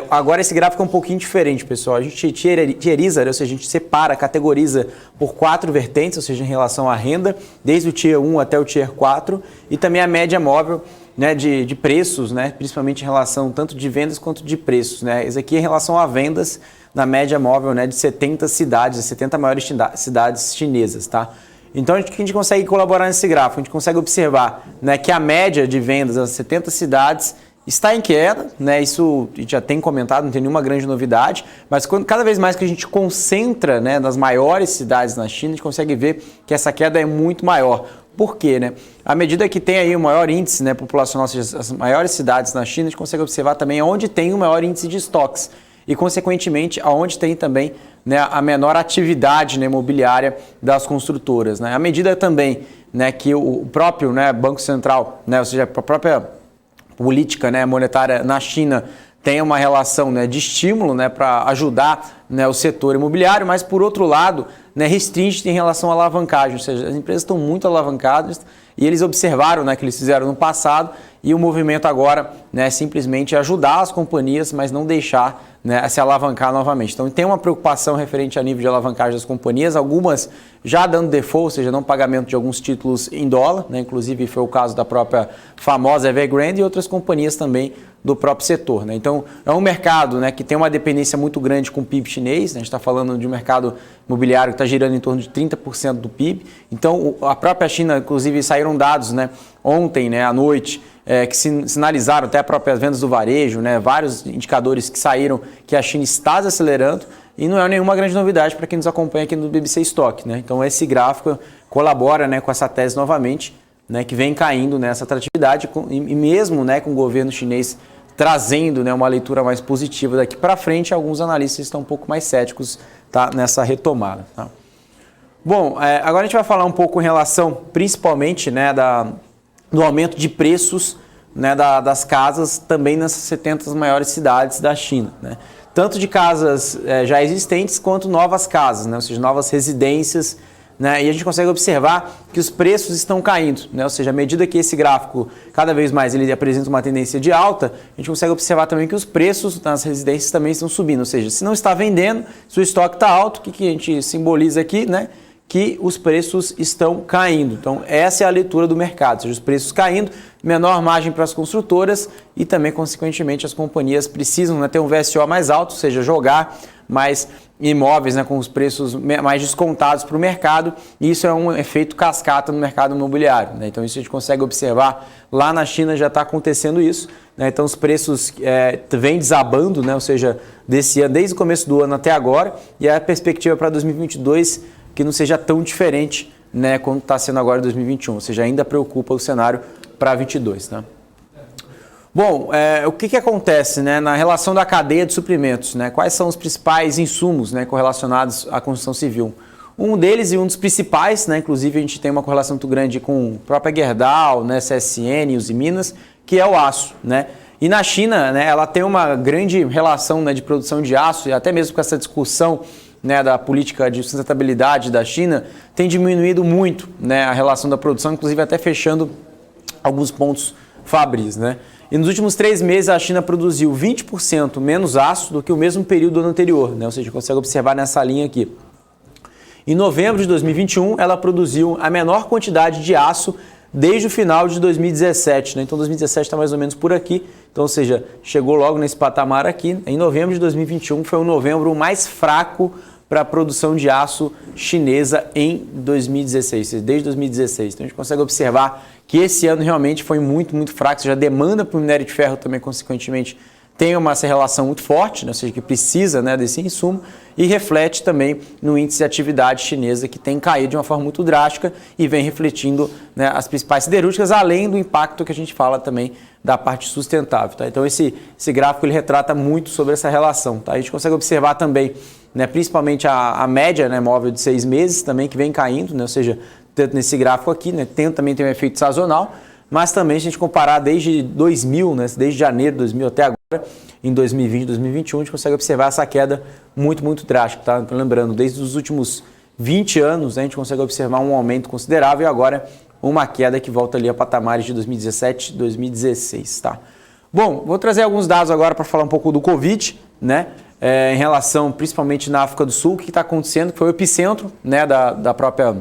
Agora esse gráfico é um pouquinho diferente, pessoal. A gente tieriza, ou seja, a gente separa, categoriza por 4 vertentes, ou seja, em relação à renda, desde o Tier 1 até o Tier 4, e também a média móvel, né, de preços, né, principalmente em relação tanto de vendas quanto de preços, né. Esse aqui é em relação a vendas na média móvel, né, de 70 cidades, as 70 maiores cidades chinesas, tá? Então, o que a gente consegue colaborar nesse gráfico? A gente consegue observar, né, que a média de vendas das 70 cidades está em queda, né? Isso a gente já tem comentado, não tem nenhuma grande novidade, mas cada vez mais que a gente concentra, né, nas maiores cidades na China, a gente consegue ver que essa queda é muito maior. Por quê, né? À medida que tem aí o maior índice, né, populacional, ou seja, as maiores cidades na China, a gente consegue observar também onde tem o maior índice de estoques e, consequentemente, aonde tem também, né, a menor atividade, né, imobiliária das construtoras, né? À medida também, né, que o próprio, né, Banco Central, né, ou seja, a própria política, né, monetária na China tem uma relação, né, de estímulo, né, para ajudar, né, o setor imobiliário, mas, por outro lado, né, restringe em relação à alavancagem, ou seja, as empresas estão muito alavancadas e eles observaram, né, que eles fizeram no passado, e o movimento agora, né, é simplesmente ajudar as companhias, mas não deixar, né, se alavancar novamente. Então tem uma preocupação referente a nível de alavancagem das companhias, algumas já dando default, ou seja, não pagamento de alguns títulos em dólar, né, inclusive foi o caso da própria famosa Evergrande e outras companhias também do próprio setor, né? Então é um mercado, né, que tem uma dependência muito grande com o PIB chinês, né? A gente está falando de um mercado imobiliário que está girando em torno de 30% do PIB. Então a própria China, inclusive saíram dados, né, ontem, né, à noite, que sinalizaram até as próprias vendas do varejo, né, vários indicadores que saíram que a China está desacelerando e não é nenhuma grande novidade para quem nos acompanha aqui no BMC Stock, né? Então esse gráfico colabora, né, com essa tese novamente, né, que vem caindo nessa atratividade e mesmo, né, com o governo chinês trazendo, né, uma leitura mais positiva daqui para frente, alguns analistas estão um pouco mais céticos, tá, nessa retomada. Tá? Bom, agora a gente vai falar um pouco em relação, principalmente, né, do aumento de preços, né, das casas também nessas 70 maiores cidades da China, né? Tanto de casas já existentes quanto novas casas, né, ou seja, novas residências, né? E a gente consegue observar que os preços estão caindo, né? Ou seja, à medida que esse gráfico, cada vez mais, ele apresenta uma tendência de alta, a gente consegue observar também que os preços nas residências também estão subindo. Ou seja, se não está vendendo, se o estoque está alto, o que a gente simboliza aqui, né? Que os preços estão caindo. Então, essa é a leitura do mercado, ou seja, os preços caindo, menor margem para as construtoras e também, consequentemente, as companhias precisam, né, ter um VSO mais alto, ou seja, jogar mais imóveis, né, com os preços mais descontados para o mercado, e isso é um efeito cascata no mercado imobiliário, né? Então, isso a gente consegue observar lá na China, já está acontecendo isso, né? Então, os preços vêm desabando, né? Ou seja, desse ano, desde o começo do ano até agora, e a perspectiva para 2022 que não seja tão diferente, né, quanto está sendo agora em 2021, ou seja, ainda preocupa o cenário para 2022. Né? Bom, o que acontece, né, na relação da cadeia de suprimentos? Né? Quais são os principais insumos, né, correlacionados à construção civil? Um deles e um dos principais, né, inclusive a gente tem uma correlação muito grande com a própria Gerdau, né, CSN, Usiminas, que é o aço. Né? E na China, né, ela tem uma grande relação, né, de produção de aço, e até mesmo com essa discussão, né, da política de sustentabilidade da China, tem diminuído muito, né, a relação da produção, inclusive até fechando alguns pontos fabris. Né? E nos últimos 3 meses a China produziu 20% menos aço do que o mesmo período do ano anterior, né? Ou seja, consegue observar nessa linha aqui. Em novembro de 2021, ela produziu a menor quantidade de aço desde o final de 2017. Né? Então 2017 está mais ou menos por aqui, então, ou seja, chegou logo nesse patamar aqui. Em novembro de 2021 foi um novembro mais fraco para a produção de aço chinesa em 2016, desde 2016. Então a gente consegue observar que esse ano realmente foi muito, muito fraco, ou seja, a demanda para o minério de ferro também, consequentemente, tem essa relação muito forte, né? Ou seja, que precisa, né, desse insumo, e reflete também no índice de atividade chinesa, que tem caído de uma forma muito drástica e vem refletindo, né, as principais siderúrgicas, além do impacto que a gente fala também da parte sustentável. Tá? Então esse gráfico ele retrata muito sobre essa relação. Tá? A gente consegue observar também, né, principalmente a média, né, móvel de 6 meses também, que vem caindo, né? Ou seja, tanto nesse gráfico aqui, né, também tem um efeito sazonal, mas também se a gente comparar desde 2000, né, desde janeiro de 2000 até agora, em 2020, 2021, a gente consegue observar essa queda muito, muito drástica. Tá? Então, lembrando, desde os últimos 20 anos, né, a gente consegue observar um aumento considerável e agora uma queda que volta ali a patamares de 2017, 2016. Tá? Bom, vou trazer alguns dados agora para falar um pouco do Covid, né, em relação principalmente na África do Sul, o que está acontecendo, que foi o epicentro, né, da própria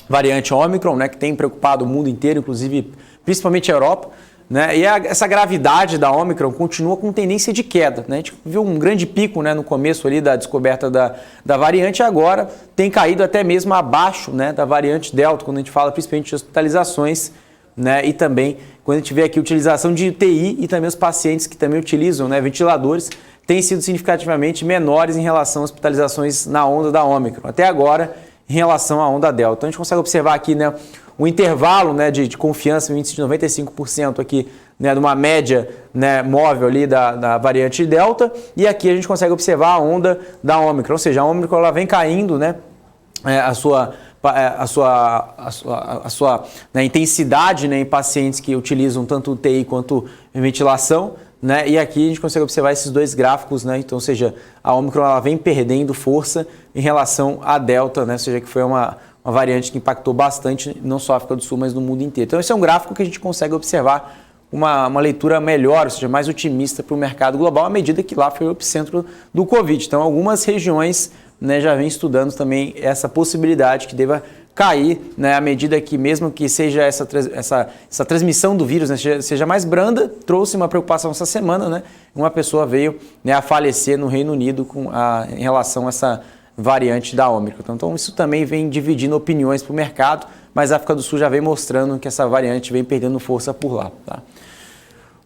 variante Omicron, né, que tem preocupado o mundo inteiro, inclusive principalmente a Europa. Né? E essa gravidade da Omicron continua com tendência de queda. Né? A gente viu um grande pico, né, no começo ali da descoberta da variante e agora tem caído até mesmo abaixo, né, da variante Delta, quando a gente fala principalmente de hospitalizações, né, e também quando a gente vê aqui a utilização de UTI e também os pacientes que também utilizam, né, ventiladores, têm sido significativamente menores em relação às hospitalizações na onda da Omicron, até agora em relação à onda Delta. Então a gente consegue observar aqui, né, o intervalo, né, de confiança, um índice de 95% aqui, né, de uma média, né, móvel ali da variante Delta, e aqui a gente consegue observar a onda da Omicron, ou seja, a Omicron ela vem caindo, né, a sua né, intensidade, né, em pacientes que utilizam tanto UTI quanto ventilação, né, e aqui a gente consegue observar esses dois gráficos, né, então, ou seja, a Omicron ela vem perdendo força em relação à Delta, né, ou seja, que foi uma variante que impactou bastante, não só a África do Sul, mas no mundo inteiro. Então esse é um gráfico que a gente consegue observar uma leitura melhor, ou seja, mais otimista para o mercado global, à medida que lá foi o epicentro do Covid. Então algumas regiões, né, já vêm estudando também essa possibilidade que deva cair, né, à medida que mesmo que seja essa transmissão do vírus, né, seja mais branda, trouxe uma preocupação essa semana, né, uma pessoa veio, né, a falecer no Reino Unido em relação a essa variante da Omicron. Então isso também vem dividindo opiniões para o mercado, mas a África do Sul já vem mostrando que essa variante vem perdendo força por lá. Tá?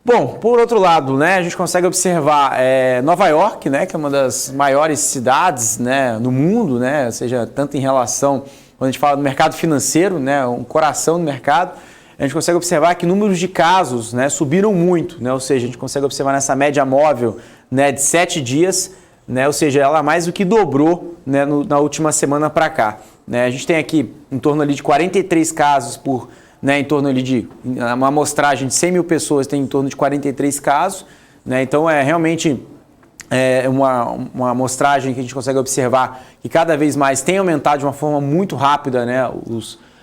Bom, por outro lado, né, a gente consegue observar Nova York, né, que é uma das maiores cidades, né, no mundo, né, ou seja, tanto em relação, quando a gente fala do mercado financeiro, né, um coração do mercado, a gente consegue observar que números de casos, né, subiram muito, né, ou seja, a gente consegue observar nessa média móvel, né, de 7 dias, né, ou seja, ela mais do que dobrou, né, na última semana para cá. Né? A gente tem aqui em torno ali de 43 casos por, né, em torno ali de uma amostragem de 100 mil pessoas, tem em torno de 43 casos. Né? Então é realmente uma amostragem que a gente consegue observar que cada vez mais tem aumentado de uma forma muito rápida, né,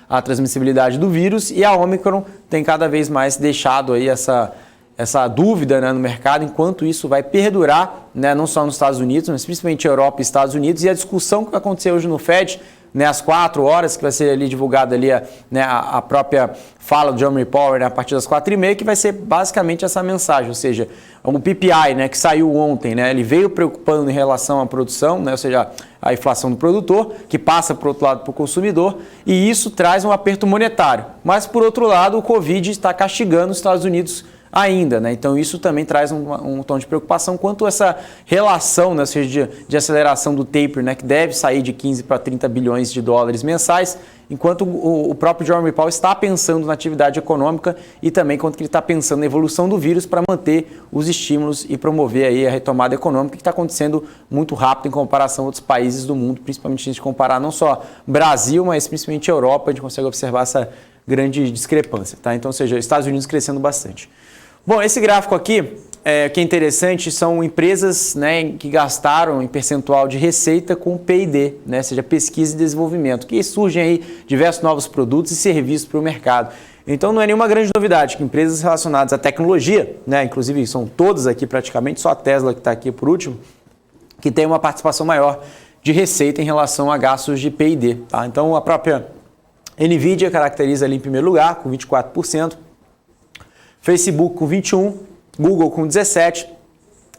a transmissibilidade do vírus, e a Omicron tem cada vez mais deixado aí essa dúvida, né, no mercado, enquanto isso vai perdurar, né, não só nos Estados Unidos, mas principalmente Europa e Estados Unidos, e a discussão que vai acontecer hoje no Fed, né, às 4 horas, que vai ser ali divulgada ali a própria fala do Jerome Powell, né, a partir das 4h30, que vai ser basicamente essa mensagem, ou seja, o PPI, né, que saiu ontem, né, ele veio preocupando em relação à produção, né, ou seja, a inflação do produtor, que passa, por outro lado, para o consumidor, e isso traz um aperto monetário. Mas, por outro lado, o Covid está castigando os Estados Unidos ainda, né? Então isso também traz um tom de preocupação quanto a essa relação, né, ou seja, de aceleração do taper, né, que deve sair de 15 para 30 bilhões de dólares mensais, enquanto o próprio Jerome Powell está pensando na atividade econômica e também quanto que ele está pensando na evolução do vírus para manter os estímulos e promover aí a retomada econômica, que está acontecendo muito rápido em comparação a outros países do mundo, principalmente se a gente comparar não só Brasil, mas principalmente Europa, a gente consegue observar essa grande discrepância, tá? Então, ou seja, Estados Unidos crescendo bastante. Bom, esse gráfico aqui, que é interessante, são empresas, né, que gastaram em percentual de receita com P&D, né, ou seja, pesquisa e desenvolvimento, que surgem aí diversos novos produtos e serviços para o mercado. Então não é nenhuma grande novidade que empresas relacionadas à tecnologia, né, inclusive são todas aqui praticamente, só a Tesla que está aqui por último, que tem uma participação maior de receita em relação a gastos de P&D. Tá? Então a própria NVIDIA caracteriza ali em primeiro lugar, com 24%, Facebook com 21%, Google com 17%,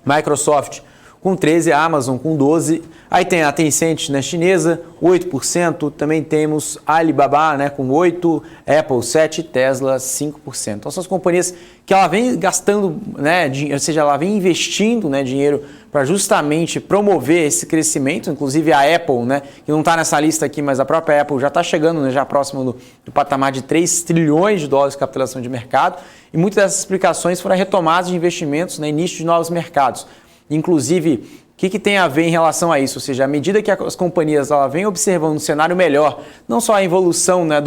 Microsoft com 13%, Amazon com 12%, aí tem a Tencent, né, chinesa, 8%, também temos Alibaba, né, com 8%, Apple 7%, Tesla 5%. Então são as companhias que ela vem gastando, né, ou seja, ela vem investindo, né, dinheiro para justamente promover esse crescimento, inclusive a Apple, né, que não está nessa lista aqui, mas a própria Apple já está chegando, né, já próximo do patamar de 3 trilhões de dólares de capitalização de mercado, e muitas dessas explicações foram retomadas de investimentos, né, início de novos mercados. Inclusive, o que tem a ver em relação a isso? Ou seja, à medida que as companhias vêm observando um cenário melhor, não só a evolução, né,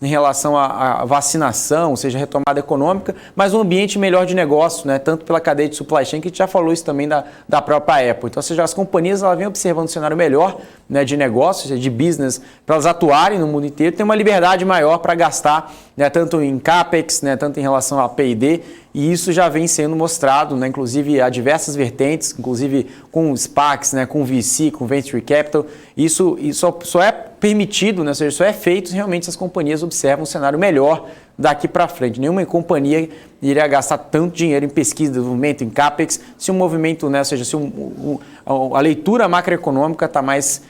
em relação à vacinação, ou seja, retomada econômica, mas um ambiente melhor de negócio, né, tanto pela cadeia de supply chain, que a gente já falou isso também da própria Apple. Então, ou seja, as companhias vêm observando um cenário melhor, né, de negócio, ou seja, de business, para elas atuarem no mundo inteiro, tem uma liberdade maior para gastar, né, tanto em CAPEX, né, tanto em relação a P&D, e isso já vem sendo mostrado, né, inclusive a diversas vertentes, inclusive com SPACs, né, com VC, com Venture Capital. Isso só é permitido, né, ou seja, só é feito se realmente as companhias observam um cenário melhor daqui para frente. Nenhuma companhia iria gastar tanto dinheiro em pesquisa, desenvolvimento, em CAPEX, se o movimento, né, ou seja, se a leitura macroeconômica está mais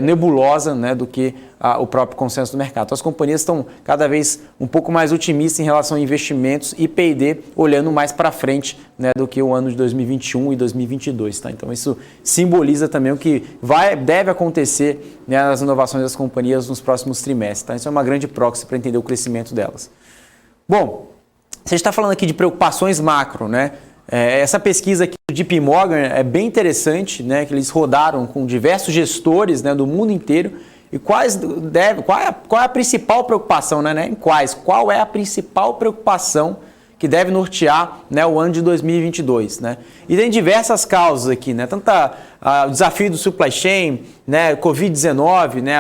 nebulosa, né, do que o próprio consenso do mercado. Então, as companhias estão cada vez um pouco mais otimistas em relação a investimentos e P&D, olhando mais para frente, né, do que o ano de 2021 e 2022. Tá? Então, isso simboliza também o que deve acontecer, né, nas inovações das companhias nos próximos trimestres. Tá? Isso é uma grande proxy para entender o crescimento delas. Bom, você está falando aqui de preocupações macro, né? Essa pesquisa aqui do JP Morgan é bem interessante, né, que eles rodaram com diversos gestores, né, do mundo inteiro. E qual é a principal preocupação, né? Qual é a principal preocupação que deve nortear, né, o ano de 2022, né? E tem diversas causas aqui, né? Tanto o desafio do supply chain, né, Covid-19, né,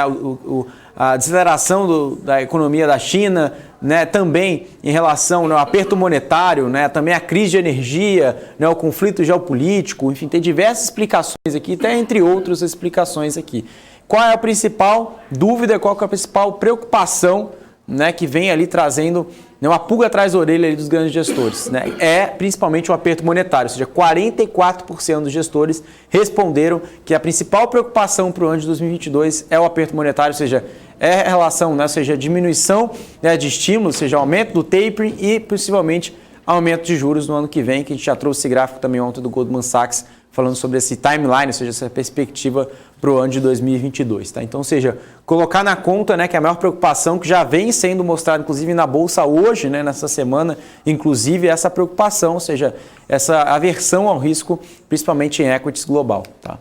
a desaceleração da economia da China, né, também em relação ao aperto monetário, né, também a crise de energia, né, o conflito geopolítico, enfim, tem diversas explicações aqui, até entre outras explicações aqui. Qual é a principal dúvida, qual é a principal preocupação, né, que vem ali trazendo, né, uma pulga atrás da orelha ali dos grandes gestores, né? É principalmente o aperto monetário, ou seja, 44% dos gestores responderam que a principal preocupação para o ano de 2022 é o aperto monetário, ou seja, é a relação, né, ou seja, diminuição, né, de estímulos, ou seja, aumento do tapering e possivelmente aumento de juros no ano que vem, que a gente já trouxe esse gráfico também ontem do Goldman Sachs, falando sobre esse timeline, ou seja, essa perspectiva para o ano de 2022. Tá? Então, ou seja, colocar na conta, né, que a maior preocupação que já vem sendo mostrada, inclusive na Bolsa hoje, né, nessa semana, inclusive essa preocupação, ou seja, essa aversão ao risco, principalmente em equities global. Tá?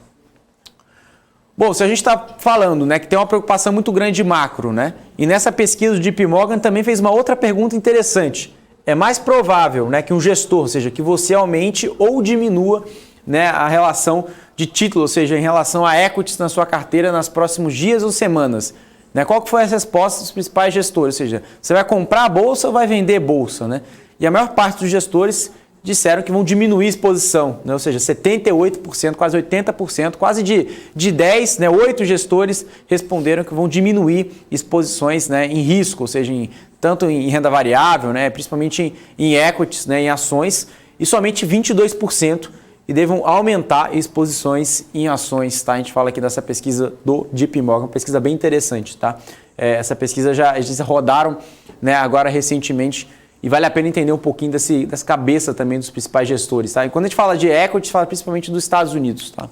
Bom, se a gente está falando, né, que tem uma preocupação muito grande de macro, né, e nessa pesquisa do JP Morgan também fez uma outra pergunta interessante. É mais provável, né, que um gestor, ou seja, que você aumente ou diminua né, a relação de título, ou seja, em relação a equities na sua carteira nos próximos dias ou semanas. Né? Qual que foi a resposta dos principais gestores? Ou seja, você vai comprar a bolsa ou vai vender bolsa? Né? E a maior parte dos gestores disseram que vão diminuir a exposição, né? Ou seja, 78%, quase 80%, quase de 10, né, 8 gestores responderam que vão diminuir exposições, né, em risco, ou seja, tanto em renda variável, né, principalmente em equities, né, em ações, e somente 22% e devam aumentar exposições em ações. Tá? A gente fala aqui dessa pesquisa do JP Morgan, uma pesquisa bem interessante. Tá? Essa pesquisa eles rodaram, né, agora recentemente, e vale a pena entender um pouquinho dessa cabeça também dos principais gestores. Tá? E quando a gente fala de equity, a gente fala principalmente dos Estados Unidos. Tá?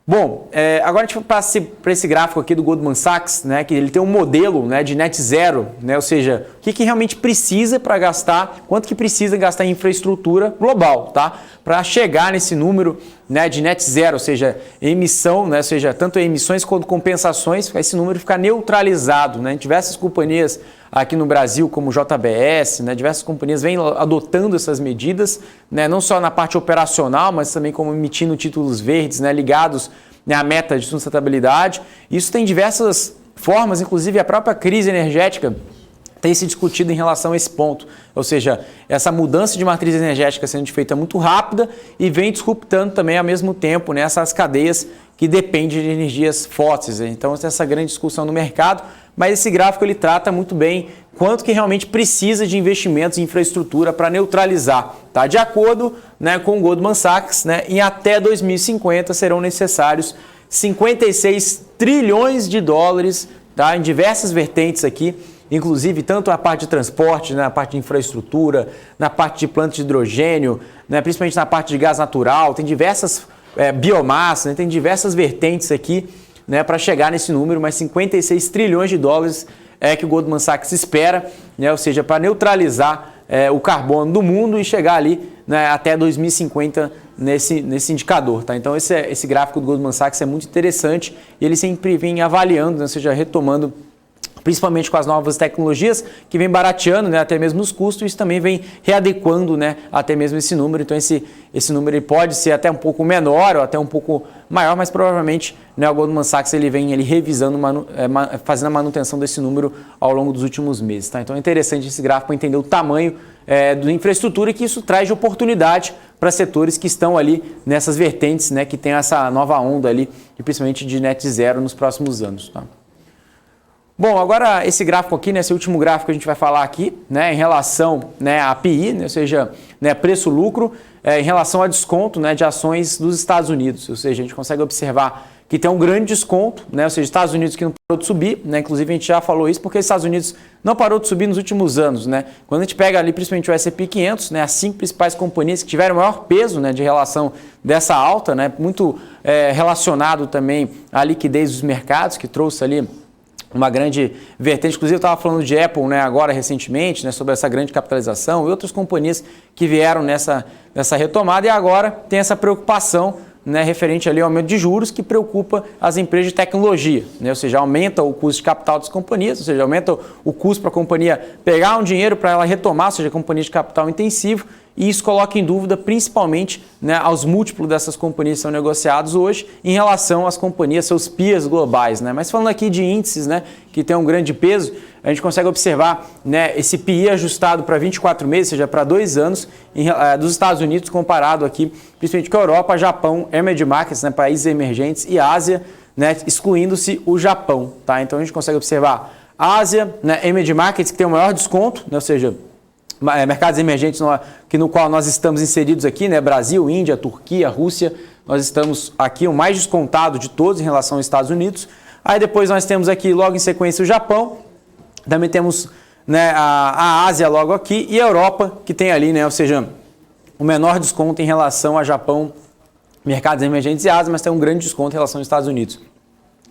Bom, agora a gente vai para esse gráfico aqui do Goldman Sachs, né, que ele tem um modelo, né, de net zero, né, ou seja, o que realmente precisa para gastar, quanto que precisa gastar em infraestrutura global, tá? Para chegar nesse número, né, de net zero, ou seja, emissão, né, ou seja, tanto emissões quanto compensações, para esse número ficar neutralizado. Né? Diversas companhias aqui no Brasil, como JBS, né, diversas companhias vêm adotando essas medidas, né, não só na parte operacional, mas também como emitindo títulos verdes, né, ligados, né, à meta de sustentabilidade. Isso tem diversas formas, inclusive a própria crise energética tem se discutido em relação a esse ponto, ou seja, essa mudança de matriz energética sendo feita muito rápida e vem disruptando também ao mesmo tempo, né, essas cadeias que dependem de energias fósseis. Então, tem essa grande discussão no mercado, mas esse gráfico ele trata muito bem quanto que realmente precisa de investimentos em infraestrutura para neutralizar. Tá? De acordo, né, com o Goldman Sachs, né, em até 2050 serão necessários 56 trilhões de dólares, tá, em diversas vertentes aqui, inclusive tanto a parte de transporte, né, na parte de infraestrutura, na parte de plantas de hidrogênio, né, principalmente na parte de gás natural, tem diversas biomassa, né, tem diversas vertentes aqui, né, para chegar nesse número, mas 56 trilhões de dólares é que o Goldman Sachs espera, né, ou seja, para neutralizar o carbono do mundo e chegar ali, né, até 2050 nesse indicador. Tá? Então esse gráfico do Goldman Sachs é muito interessante e ele sempre vem avaliando, né, ou seja, retomando principalmente com as novas tecnologias, que vem barateando, né, até mesmo os custos, e isso também vem readequando, né, até mesmo esse número. Então esse número ele pode ser até um pouco menor ou até um pouco maior, mas provavelmente, né, o Goldman Sachs ele vem revisando, fazendo a manutenção desse número ao longo dos últimos meses. Tá? Então é interessante esse gráfico para entender o tamanho da infraestrutura e que isso traz de oportunidade para setores que estão ali nessas vertentes, né, que tem essa nova onda ali, e principalmente de net zero nos próximos anos. Tá? Bom, agora esse gráfico aqui, né, esse último gráfico que a gente vai falar aqui, né, em relação, né, a PI, né, ou seja, né, preço-lucro, em relação a desconto, né, de ações dos Estados Unidos. Ou seja, a gente consegue observar que tem um grande desconto, né, ou seja, Estados Unidos que não parou de subir, né, inclusive a gente já falou isso porque os Estados Unidos não parou de subir nos últimos anos. Né. Quando a gente pega ali principalmente o S&P 500, né, as 5 principais companhias que tiveram o maior peso, né, de relação dessa alta, né, muito relacionado também à liquidez dos mercados, que trouxe ali uma grande vertente. Inclusive eu estava falando de Apple, né, agora recentemente, né, sobre essa grande capitalização e outras companhias que vieram nessa retomada, e agora tem essa preocupação, né, referente ali ao aumento de juros que preocupa as empresas de tecnologia, né, ou seja, aumenta o custo de capital das companhias, ou seja, aumenta o custo para a companhia pegar um dinheiro para ela retomar, ou seja, companhia de capital intensivo, e isso coloca em dúvida principalmente, né, aos múltiplos dessas companhias que são negociados hoje em relação às companhias, seus peers globais. Né? Mas falando aqui de índices, né, que tem um grande peso, a gente consegue observar, né, esse PI ajustado para 24 meses, ou seja, para 2 anos, dos Estados Unidos comparado aqui, principalmente com a Europa, Japão, Emerging Markets, né, países emergentes, e Ásia, né, excluindo-se o Japão. Tá? Então a gente consegue observar Ásia, né, Emerging Markets, que tem o maior desconto, né, ou seja, mercados emergentes no qual nós estamos inseridos aqui, né? Brasil, Índia, Turquia, Rússia, nós estamos aqui o mais descontado de todos em relação aos Estados Unidos. Aí depois nós temos aqui logo em sequência o Japão, também temos, né, a Ásia logo aqui e a Europa, que tem ali, né, ou seja, o menor desconto em relação a Japão, mercados emergentes e Ásia, mas tem um grande desconto em relação aos Estados Unidos.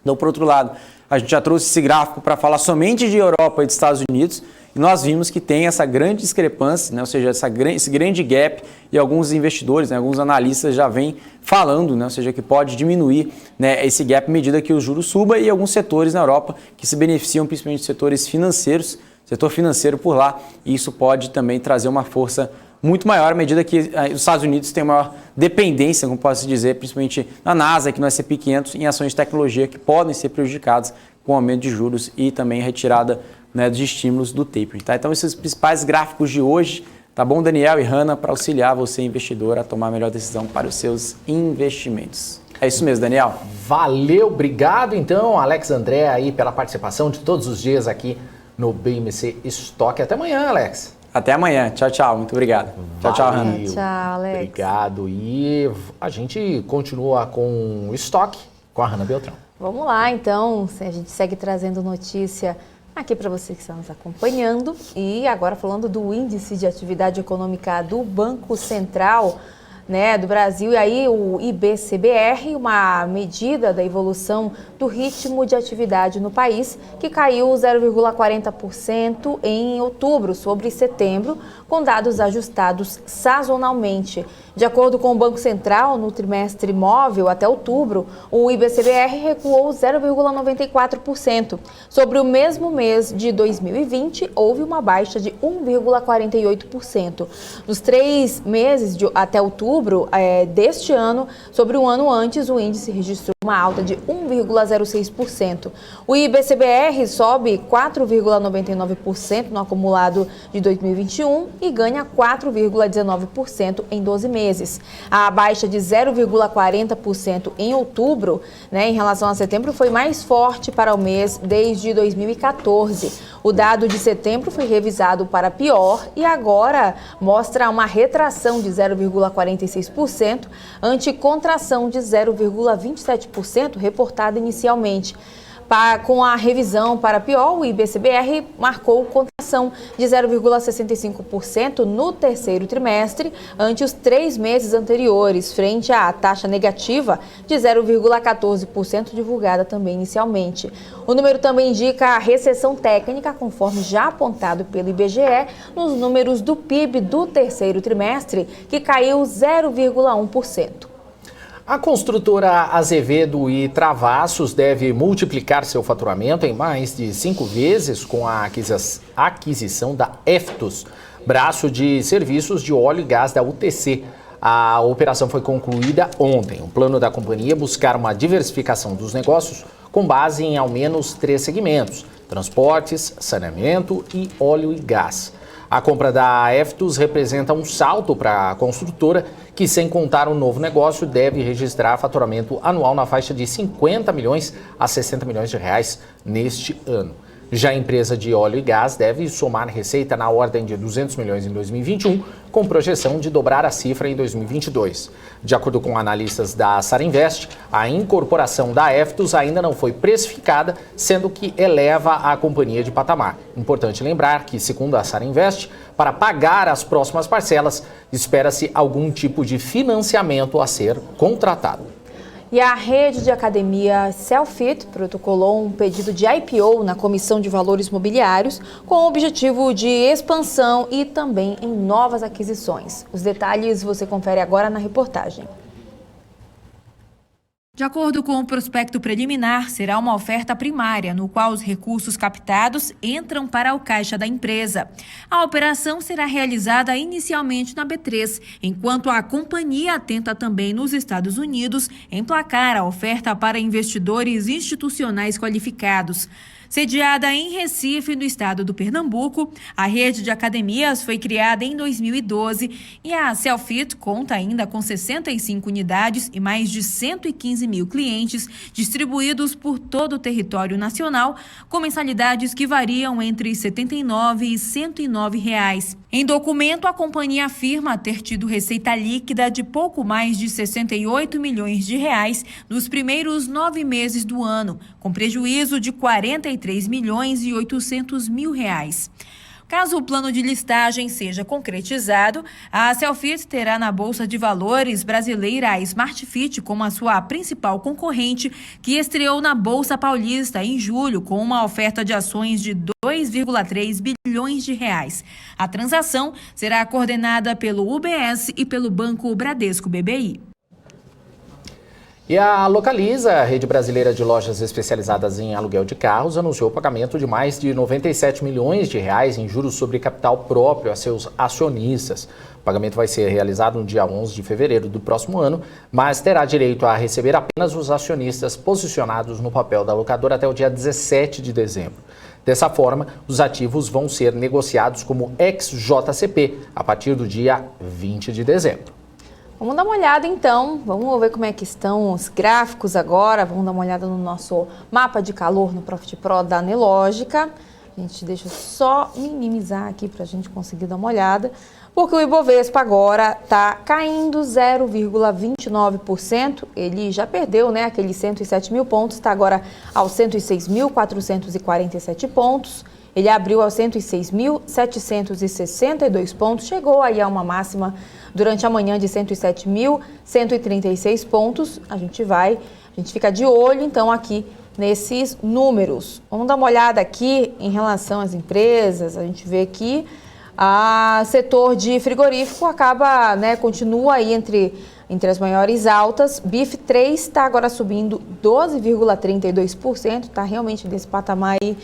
Então, por outro lado, a gente já trouxe esse gráfico para falar somente de Europa e dos Estados Unidos, e nós vimos que tem essa grande discrepância, né, ou seja, esse grande gap, e alguns investidores, né, alguns analistas já vêm falando, né, ou seja, que pode diminuir, né, esse gap à medida que o juros suba, e alguns setores na Europa que se beneficiam, principalmente setores financeiros, setor financeiro por lá, e isso pode também trazer uma força muito maior à medida que os Estados Unidos têm maior dependência, como posso dizer, principalmente na NASA, que no S&P 500, em ações de tecnologia que podem ser prejudicadas com o aumento de juros e também retirada, né, de estímulos do tapering. Tá? Então, esses principais gráficos de hoje, tá bom, Daniel e Hanna, para auxiliar você, investidor, a tomar a melhor decisão para os seus investimentos. É isso mesmo, Daniel. Valeu, obrigado então, Alex André, aí pela participação de todos os dias aqui no BMC Stock. Até amanhã, Alex. Até amanhã. Tchau, tchau. Muito obrigado. Tchau, tchau, Hanna. Tchau, Alex. Obrigado. E a gente continua com o estoque com a Hanna Beltrão. Vamos lá, então. A gente segue trazendo notícia aqui para você que está nos acompanhando. E agora falando do índice de atividade econômica do Banco Central, né, do Brasil, e aí o IBCBR, uma medida da evolução do ritmo de atividade no país, que caiu 0,40% em outubro sobre setembro, com dados ajustados sazonalmente. De acordo com o Banco Central, no trimestre móvel até outubro, o IBCBR recuou 0,94%. Sobre o mesmo mês de 2020, houve uma baixa de 1,48%. Nos 3 meses até outubro deste ano, sobre o ano antes, o índice registrou uma alta de 1,06%. O IBCBR sobe 4,99% no acumulado de 2021 e ganha 4,19% em 12 meses. A baixa de 0,40% em outubro, né, em relação a setembro, foi mais forte para o mês desde 2014. O dado de setembro foi revisado para pior e agora mostra uma retração de 0,46% ante contração de 0,27% reportada inicialmente. Com a revisão para pior, o IBCBR marcou contração de 0,65% no terceiro trimestre, ante os 3 meses anteriores, frente à taxa negativa de 0,14% divulgada também inicialmente. O número também indica a recessão técnica, conforme já apontado pelo IBGE, nos números do PIB do terceiro trimestre, que caiu 0,1%. A construtora Azevedo e Travassos deve multiplicar seu faturamento em mais de 5 vezes com a aquisição da Eftos, braço de serviços de óleo e gás da UTC. A operação foi concluída ontem. O plano da companhia é buscar uma diversificação dos negócios com base em ao menos 3 segmentos: transportes, saneamento e óleo e gás. A compra da Eftos representa um salto para a construtora, que, sem contar o novo negócio, deve registrar faturamento anual na faixa de 50 milhões a 60 milhões de reais neste ano. Já a empresa de óleo e gás deve somar receita na ordem de 200 milhões em 2021, com projeção de dobrar a cifra em 2022. De acordo com analistas da Sarinvest, a incorporação da Eftos ainda não foi precificada, sendo que eleva a companhia de patamar. Importante lembrar que, segundo a Sarinvest, para pagar as próximas parcelas, espera-se algum tipo de financiamento a ser contratado. E a rede de academia Cellfit protocolou um pedido de IPO na Comissão de Valores Mobiliários com o objetivo de expansão e também em novas aquisições. Os detalhes você confere agora na reportagem. De acordo com o prospecto preliminar, será uma oferta primária, no qual os recursos captados entram para o caixa da empresa. A operação será realizada inicialmente na B3, enquanto a companhia tenta também nos Estados Unidos emplacar a oferta para investidores institucionais qualificados. Sediada em Recife, no estado do Pernambuco, a rede de academias foi criada em 2012 e a Cellfit conta ainda com 65 unidades e mais de 115 mil clientes distribuídos por todo o território nacional, com mensalidades que variam entre R$ 79 e R$ 109 reais. Em documento, a companhia afirma ter tido receita líquida de pouco mais de 68 milhões de reais nos primeiros 9 meses do ano, com prejuízo de 43 milhões e 800 mil reais. Caso o plano de listagem seja concretizado, a Cellfit terá na Bolsa de Valores brasileira a SmartFit como a sua principal concorrente, que estreou na Bolsa Paulista em julho com uma oferta de ações de 2,3 bilhões de reais. A transação será coordenada pelo UBS e pelo Banco Bradesco BBI. E a Localiza, a rede brasileira de lojas especializadas em aluguel de carros, anunciou o pagamento de mais de 97 milhões de reais em juros sobre capital próprio a seus acionistas. O pagamento vai ser realizado no dia 11 de fevereiro do próximo ano, mas terá direito a receber apenas os acionistas posicionados no papel da locadora até o dia 17 de dezembro. Dessa forma, os ativos vão ser negociados como ex-JCP a partir do dia 20 de dezembro. Vamos dar uma olhada então, vamos ver como é que estão os gráficos agora, vamos dar uma olhada no nosso mapa de calor no Profit Pro da Nelogica. A gente deixa só minimizar aqui para a gente conseguir dar uma olhada, porque o Ibovespa agora está caindo 0,29%, ele já perdeu, né, aqueles 107 mil pontos, está agora aos 106.447 pontos, ele abriu aos 106.762 pontos, chegou aí a uma máxima durante a manhã de 107.136 pontos, a gente fica de olho então aqui nesses números. Vamos dar uma olhada aqui em relação às empresas, a gente vê que o setor de frigorífico acaba, né, continua aí entre as maiores altas. BIF 3 está agora subindo 12,32%, está realmente nesse patamar aí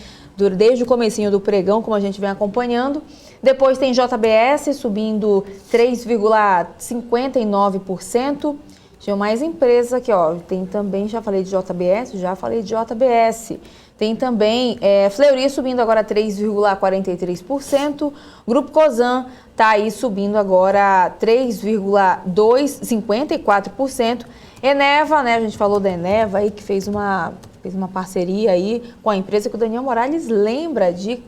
desde o comecinho do pregão, como a gente vem acompanhando. Depois tem JBS subindo 3,59%. Tinha mais empresas aqui, ó. Tem também, já falei de JBS. Tem também Fleury subindo agora 3,43%. Grupo Cosan está aí subindo agora 3,54%. Eneva, né? A gente falou da Eneva aí que fez uma parceria aí com a empresa que o Daniel Morales lembra de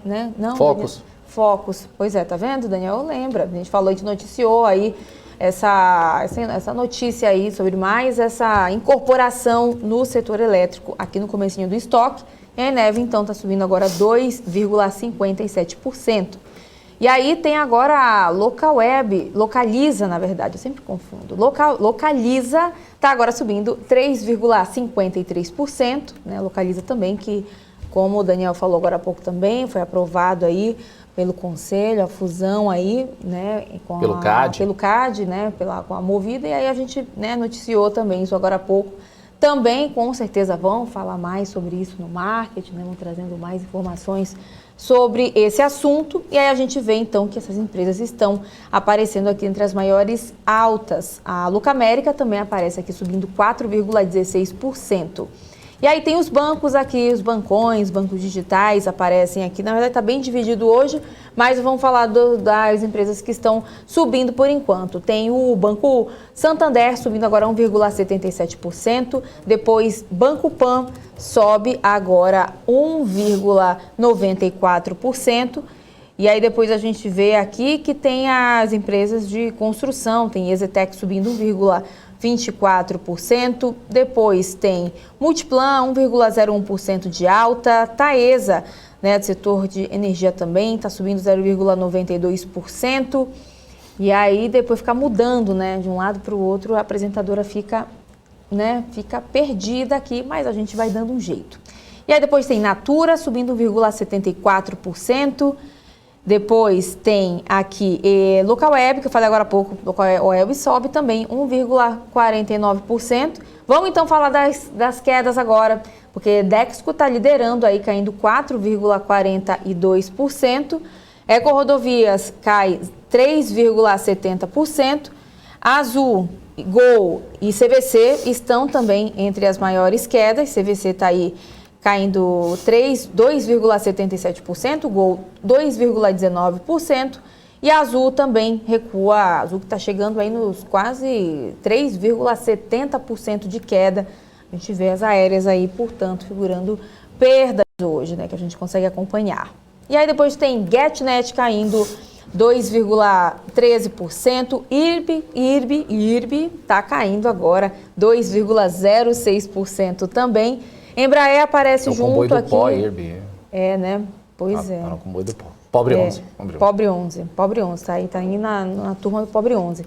né? Não, Focus. Focus. Pois é, tá vendo? O Daniel lembra. A gente falou, a gente noticiou aí essa notícia aí sobre mais essa incorporação no setor elétrico aqui no comecinho do estoque. E a Eneva, então, está subindo agora 2,57%. E aí tem agora a Localiza, na verdade, eu sempre confundo. Localiza está agora subindo 3,53%, né? Localiza também, que, como o Daniel falou agora há pouco também, foi aprovado aí pelo Conselho, a fusão aí, né, pelo CAD, né, com a Movida, e aí a gente, né, noticiou também isso agora há pouco. Também, com certeza, vão falar mais sobre isso no marketing, né, vão trazendo mais informações sobre esse assunto, e aí a gente vê então que essas empresas estão aparecendo aqui entre as maiores altas. A Lucamérica também aparece aqui subindo 4,16%. E aí tem os bancos aqui, os bancões, bancos digitais aparecem aqui. Na verdade está bem dividido hoje, mas vamos falar das empresas que estão subindo por enquanto. Tem o Banco Santander subindo agora 1,77%, depois Banco Pan sobe agora 1,94%. E aí depois a gente vê aqui que tem as empresas de construção, tem Exetec subindo 1,24%, depois tem Multiplan, 1,01% de alta, Taesa, né, do setor de energia também, está subindo 0,92%, e aí depois fica mudando, né, de um lado para o outro, a apresentadora fica perdida aqui, mas a gente vai dando um jeito. E aí depois tem Natura, subindo 1,74%, depois tem aqui Localweb, que eu falei agora há pouco, Localweb sobe também 1,49%. Vamos então falar das quedas agora, porque Dexco está liderando aí, caindo 4,42%. EcoRodovias cai 3,70%. Azul, Gol e CVC estão também entre as maiores quedas. CVC está aí caindo 2,77%, Gol 2,19%, e a Azul também recua, a Azul que está chegando aí nos quase 3,70% de queda. A gente vê as aéreas aí, portanto, figurando perdas hoje, né, que a gente consegue acompanhar. E aí depois tem GetNet caindo 2,13%, IRB está caindo agora 2,06% também. Embraer aparece junto aqui. Pó, IRB. É, né? Pois é. Não, com boi do pó. Pobre 11. Pobre 11, tá aí na turma do Pobre 11.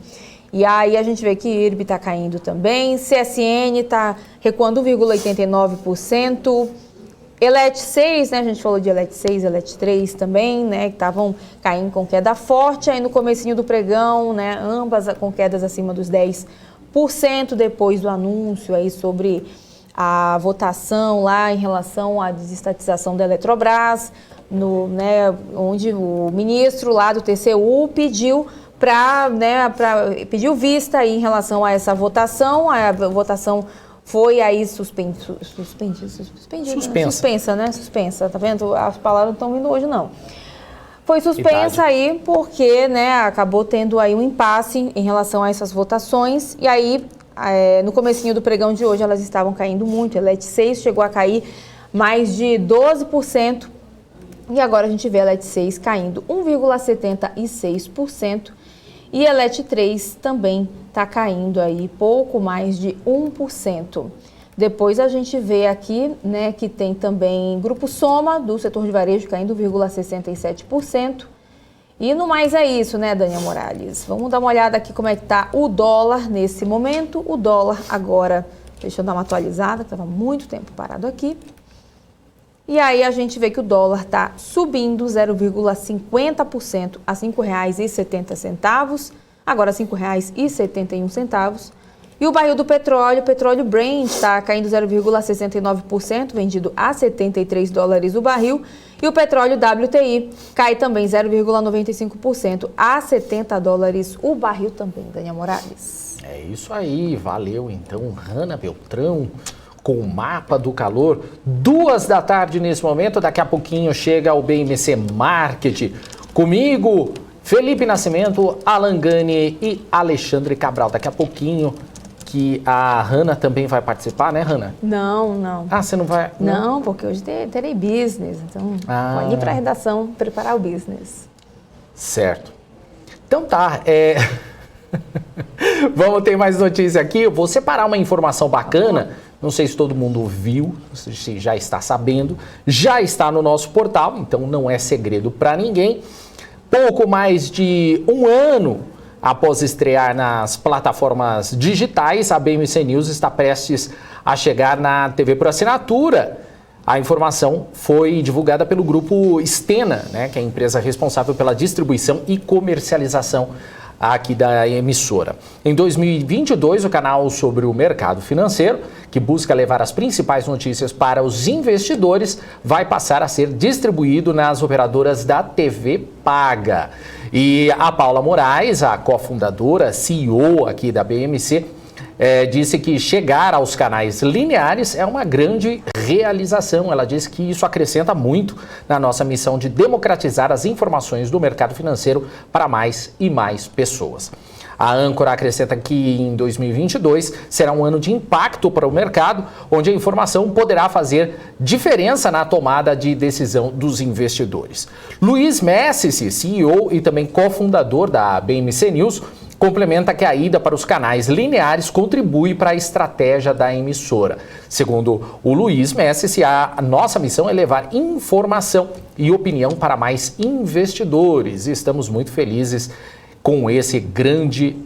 E aí a gente vê que IRB está caindo também, CSN está recuando 1,89%, Elet 6, né, a gente falou de Elet 6, Elet 3 também, né, que estavam caindo com queda forte, aí no comecinho do pregão, né, ambas com quedas acima dos 10%, depois do anúncio aí sobre a votação lá em relação à desestatização da Eletrobras, onde o ministro lá do TCU pediu pediu vista aí em relação a essa votação. A votação foi aí suspensa, né? Suspensa, tá vendo? As palavras não estão vindo hoje, não. Foi suspensa aí porque, né, acabou tendo aí um impasse em relação a essas votações. E aí, no comecinho do pregão de hoje, elas estavam caindo muito. A LET 6 chegou a cair mais de 12%. E agora a gente vê a LET 6 caindo 1,76%. E a LET 3 também está caindo aí pouco mais de 1%. Depois a gente vê aqui, né, que tem também Grupo Soma, do setor de varejo, caindo 1,67%. E no mais é isso, né, Daniel Morales? Vamos dar uma olhada aqui como é que está o dólar nesse momento. O dólar agora, deixa eu dar uma atualizada, que estava muito tempo parado aqui. E aí a gente vê que o dólar está subindo 0,50% a R$ 5,70, agora R$ 5,71. E o barril do petróleo, Brent, está caindo 0,69%, vendido a $73 o barril. E o petróleo WTI cai também 0,95% a $70 o barril também, Daniel Morales. É isso aí, valeu então, Hanna Beltrão, com o mapa do calor. 2 da tarde nesse momento, daqui a pouquinho chega o BMC Market. Comigo, Felipe Nascimento, Alan Gani e Alexandre Cabral. Daqui a pouquinho que a Hanna também vai participar, né, Hanna? Não. Ah, você não vai? Não, porque hoje terei business, então vou ir para a redação preparar o business. Certo. Então tá, vamos ter mais notícia aqui. Eu vou separar uma informação bacana. Não sei se todo mundo viu, se já está sabendo. Já está no nosso portal, então não é segredo para ninguém. Pouco mais de um ano após estrear nas plataformas digitais, a BMC News está prestes a chegar na TV por assinatura. A informação foi divulgada pelo grupo Stena, né, que é a empresa responsável pela distribuição e comercialização aqui da emissora. Em 2022, o canal sobre o mercado financeiro, que busca levar as principais notícias para os investidores, vai passar a ser distribuído nas operadoras da TV paga. E a Paula Moraes, a cofundadora, CEO aqui da BMC, disse que chegar aos canais lineares é uma grande realização. Ela disse que isso acrescenta muito na nossa missão de democratizar as informações do mercado financeiro para mais e mais pessoas. A âncora acrescenta que em 2022 será um ano de impacto para o mercado, onde a informação poderá fazer diferença na tomada de decisão dos investidores. Luiz Messici, CEO e também cofundador da BMC News, complementa que a ida para os canais lineares contribui para a estratégia da emissora. Segundo o Luiz Messici, a nossa missão é levar informação e opinião para mais investidores. Estamos muito felizes com esse grande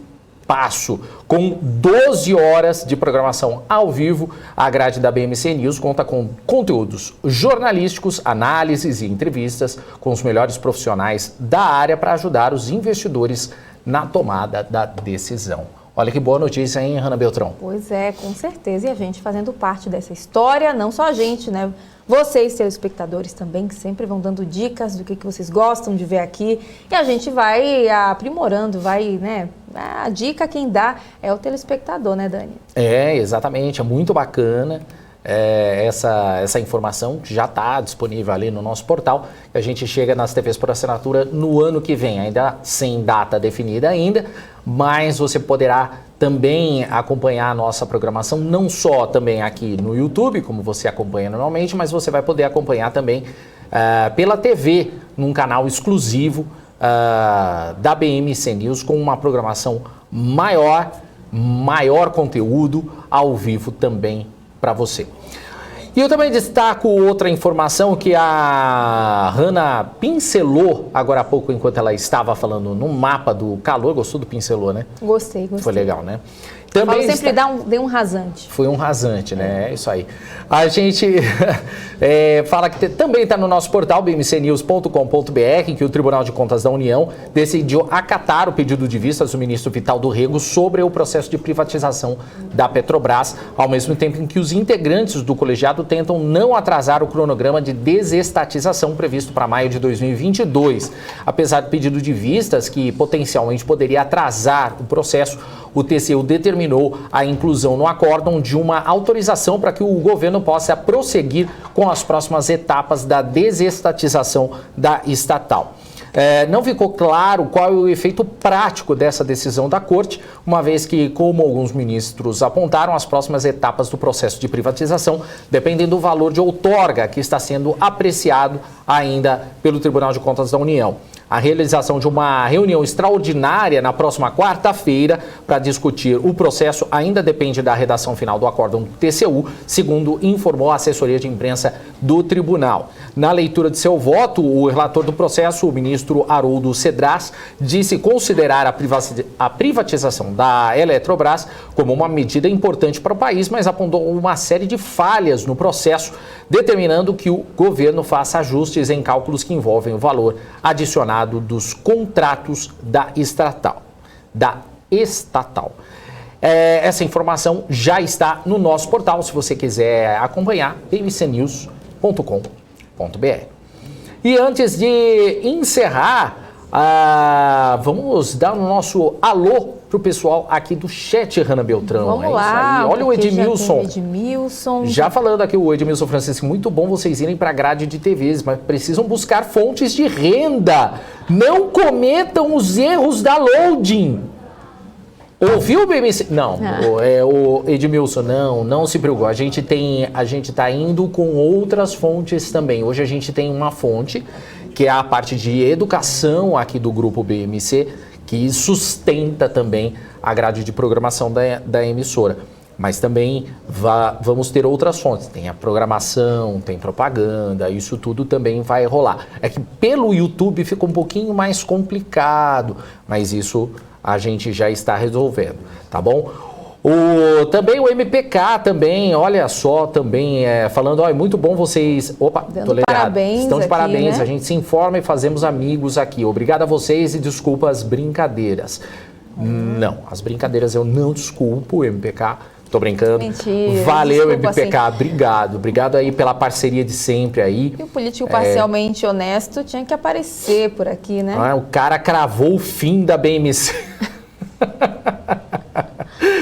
passo. Com 12 horas de programação ao vivo, a grade da BMC News conta com conteúdos jornalísticos, análises e entrevistas com os melhores profissionais da área para ajudar os investidores na tomada da decisão. Olha que boa notícia, hein, Hanna Beltrão? Pois é, com certeza. E a gente fazendo parte dessa história, não só a gente, né? Vocês, telespectadores também, que sempre vão dando dicas do que vocês gostam de ver aqui. E a gente vai aprimorando, né? A dica quem dá é o telespectador, né, Dani? Exatamente. É muito bacana. Essa informação já está disponível ali no nosso portal. A gente chega nas TVs por assinatura no ano que vem, ainda sem data definida ainda, mas você poderá também acompanhar a nossa programação, não só também aqui no YouTube, como você acompanha normalmente, mas você vai poder acompanhar também pela TV, num canal exclusivo da BMC News, com uma programação maior conteúdo ao vivo também para você. E eu também destaco outra informação que a Hanna pincelou agora há pouco, enquanto ela estava falando no mapa do calor. Gostou do pincelou, né? Gostei. Foi legal, né? Também falo sempre dê um rasante. Foi um rasante, né? É isso aí. A gente fala que também está no nosso portal, bmcnews.com.br, que o Tribunal de Contas da União decidiu acatar o pedido de vistas do ministro Vital do Rego sobre o processo de privatização da Petrobras, ao mesmo tempo em que os integrantes do colegiado tentam não atrasar o cronograma de desestatização previsto para maio de 2022. Apesar do pedido de vistas, que potencialmente poderia atrasar o processo, o TCU determinou a inclusão no acórdão de uma autorização para que o governo possa prosseguir com as próximas etapas da desestatização da estatal. Não ficou claro qual é o efeito prático dessa decisão da Corte, uma vez que, como alguns ministros apontaram, as próximas etapas do processo de privatização dependem do valor de outorga que está sendo apreciado ainda pelo Tribunal de Contas da União. A realização de uma reunião extraordinária na próxima quarta-feira para discutir o processo ainda depende da redação final do acórdão do TCU, segundo informou a assessoria de imprensa do tribunal. Na leitura de seu voto, o relator do processo, o ministro Haroldo Cedras, disse considerar a privatização da Eletrobras como uma medida importante para o país, mas apontou uma série de falhas no processo, determinando que o governo faça ajustes em cálculos que envolvem o valor adicionado dos contratos da estatal. Essa informação já está no nosso portal, se você quiser acompanhar, bmcnews.com.br. E antes de encerrar, vamos dar o nosso alô pro pessoal aqui do chat, Hanna Beltrão. Vamos lá. Isso aí. Olha o Edmilson. Já falando aqui, o Edmilson Francisco, muito bom vocês irem para a grade de TVs, mas precisam buscar fontes de renda. Não cometam os erros da loading. Ouviu o BMC? Não, o Edmilson, não se preocupe. A gente está indo com outras fontes também. Hoje a gente tem uma fonte, que é a parte de educação aqui do Grupo BMC, que sustenta também a grade de programação da emissora. Mas também vamos ter outras fontes. Tem a programação, tem propaganda, isso tudo também vai rolar. É que pelo YouTube fica um pouquinho mais complicado, mas isso a gente já está resolvendo, tá bom? Também o MPK também, olha só, também falando, muito bom vocês... Opa, tô ligado. Parabéns. Estão de aqui, parabéns, né? A gente se informa e fazemos amigos aqui. Obrigado a vocês e desculpa as brincadeiras. Não, as brincadeiras eu não desculpo, MPK. Tô brincando. Mentira. Valeu, Desculpa, MPK, obrigado. Obrigado aí pela parceria de sempre aí. E o político parcialmente honesto tinha que aparecer por aqui, né? O cara cravou o fim da BMC.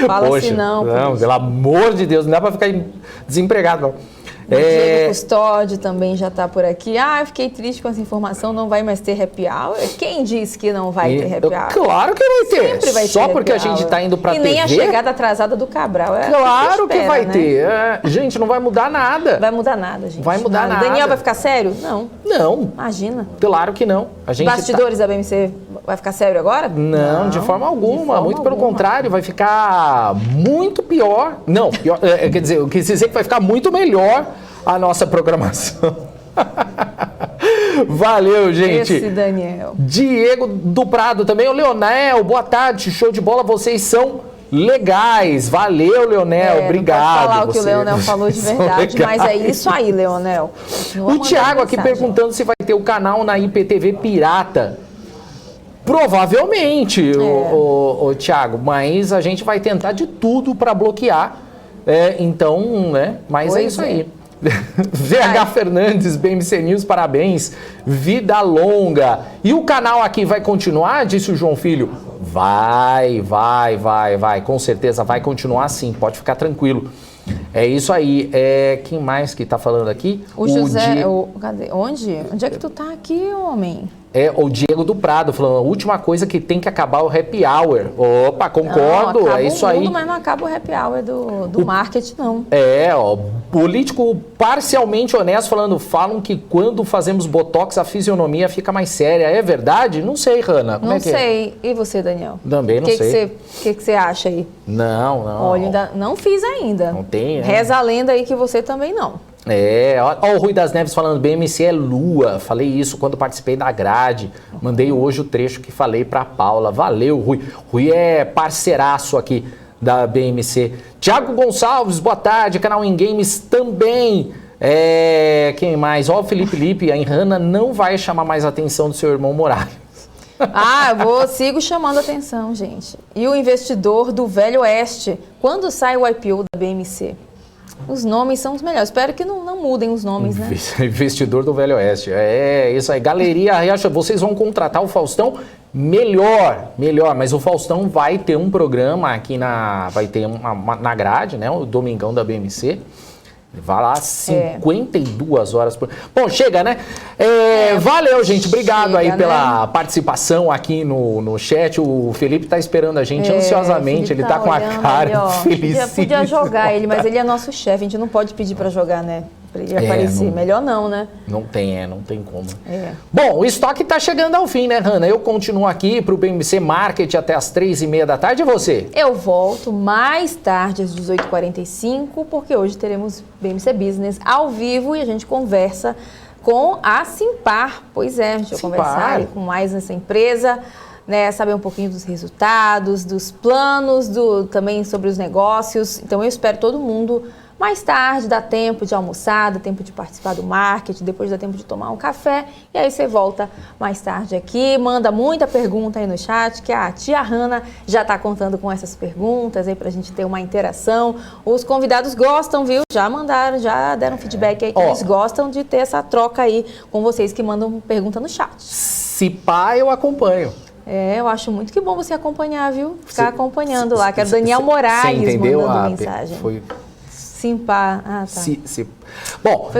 Fala Poxa, assim não. Não, pelo amor de Deus, não dá pra ficar desempregado, não. O Diego Custódio também já está por aqui. Eu fiquei triste com essa informação, não vai mais ter happy hour. Quem disse que não vai ter happy hour? Claro que vai ter. Sempre vai ter Só porque happy a gente hour. está indo para TV. E nem a chegada atrasada do Cabral. Claro que vai né? ter. Gente, não vai mudar nada. Vai mudar nada, gente. Vai mudar nada. Daniel vai ficar sério? Não. Não. Imagina. Claro que não. Bastidores da BMC vai ficar sério agora? Não, de forma alguma. Muito pelo contrário, vai ficar muito pior. Não, pior, quer dizer, eu quis dizer que vai ficar muito melhor a nossa programação. Valeu, gente. Esse Daniel. Diego do Prado também. O Leonel, boa tarde, show de bola, vocês são legais. Valeu, Leonel, obrigado. Não pode falar o que o Leonel falou de verdade, mas é isso aí, Leonel. O Thiago aqui perguntando se vai ter o canal na IPTV Pirata. Provavelmente, o Thiago, mas a gente vai tentar de tudo para bloquear. Então, né? Mas é isso aí. VH Fernandes, BMC News, parabéns, vida longa. E o canal aqui vai continuar? Disse o João Filho. Vai, com certeza vai continuar sim, pode ficar tranquilo. É isso aí. Quem mais que tá falando aqui? O José, cadê? Onde é que tu tá aqui, homem? O Diego do Prado falando, a última coisa que tem que acabar é o happy hour. Opa, concordo, não, é isso aí. Mas não acaba o happy hour do marketing, não. Político parcialmente honesto falam que quando fazemos botox a fisionomia fica mais séria. É verdade? Não sei, Hanna. Como não é que sei. E você, Daniel? Também não sei. O que você acha aí? Não. Olha, ainda não fiz ainda. Não tem, Reza a lenda aí que você também não. Ó, o Rui das Neves falando, BMC é lua. Falei isso quando participei da grade. Mandei hoje o trecho que falei pra Paula. Valeu, Rui. Rui é parceiraço aqui da BMC. Tiago Gonçalves, boa tarde, canal Em Games também. Quem mais? Ó, o Felipe Lipe, a Hanna não vai chamar mais a atenção do seu irmão Morales. Sigo chamando a atenção, gente. E o investidor do Velho Oeste, quando sai o IPO da BMC? Os nomes são os melhores. Espero que não mudem os nomes, né? Investidor do Velho Oeste. Isso aí. Galeria Riacho, vocês vão contratar o Faustão? Melhor. Mas o Faustão vai ter um programa aqui vai ter na grade, né? O Domingão da BMC. Vai lá, 52 horas por... Bom, chega, né? Valeu, gente. Obrigado aí pela participação aqui no chat. O Felipe tá esperando a gente ansiosamente. Ele tá com a cara feliz. Podia jogar ele, mas ele é nosso chefe. A gente não pode pedir para jogar, né? Pra ele aparecer. Melhor não, né? Não tem como. Bom, o estoque tá chegando ao fim, né, Hanna? Eu continuo aqui pro BMC Market até as 3h30 da tarde. E você? Eu volto mais tarde, às 18h45, porque hoje teremos BMC Business ao vivo e a gente conversa com a Simpar. Pois é, a gente vai conversar com mais nessa empresa, né? Saber um pouquinho dos resultados, dos planos, também sobre os negócios. Então eu espero todo mundo mais tarde, dá tempo de almoçar, dá tempo de participar do marketing, depois dá tempo de tomar um café, e aí você volta mais tarde aqui, manda muita pergunta aí no chat, que a tia Hanna já tá contando com essas perguntas aí pra gente ter uma interação. Os convidados gostam, viu? Já mandaram, já deram feedback aí, que eles gostam de ter essa troca aí com vocês que mandam pergunta no chat. Se pá, eu acompanho. Eu acho muito que bom você acompanhar, viu? Ficar acompanhando lá, que é o Daniel Morales mandando mensagem. Foi... Simpar. Tá. Bom,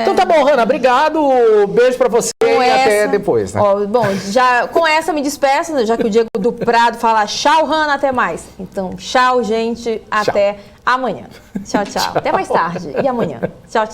então tá bom, Hanna, obrigado, beijo pra você e até depois, né? Bom, já com essa me despeço, já que o Diego do Prado fala tchau, Hanna, até mais. Então, tchau, gente, até amanhã. Tchau. Até mais tarde e amanhã. Tchau.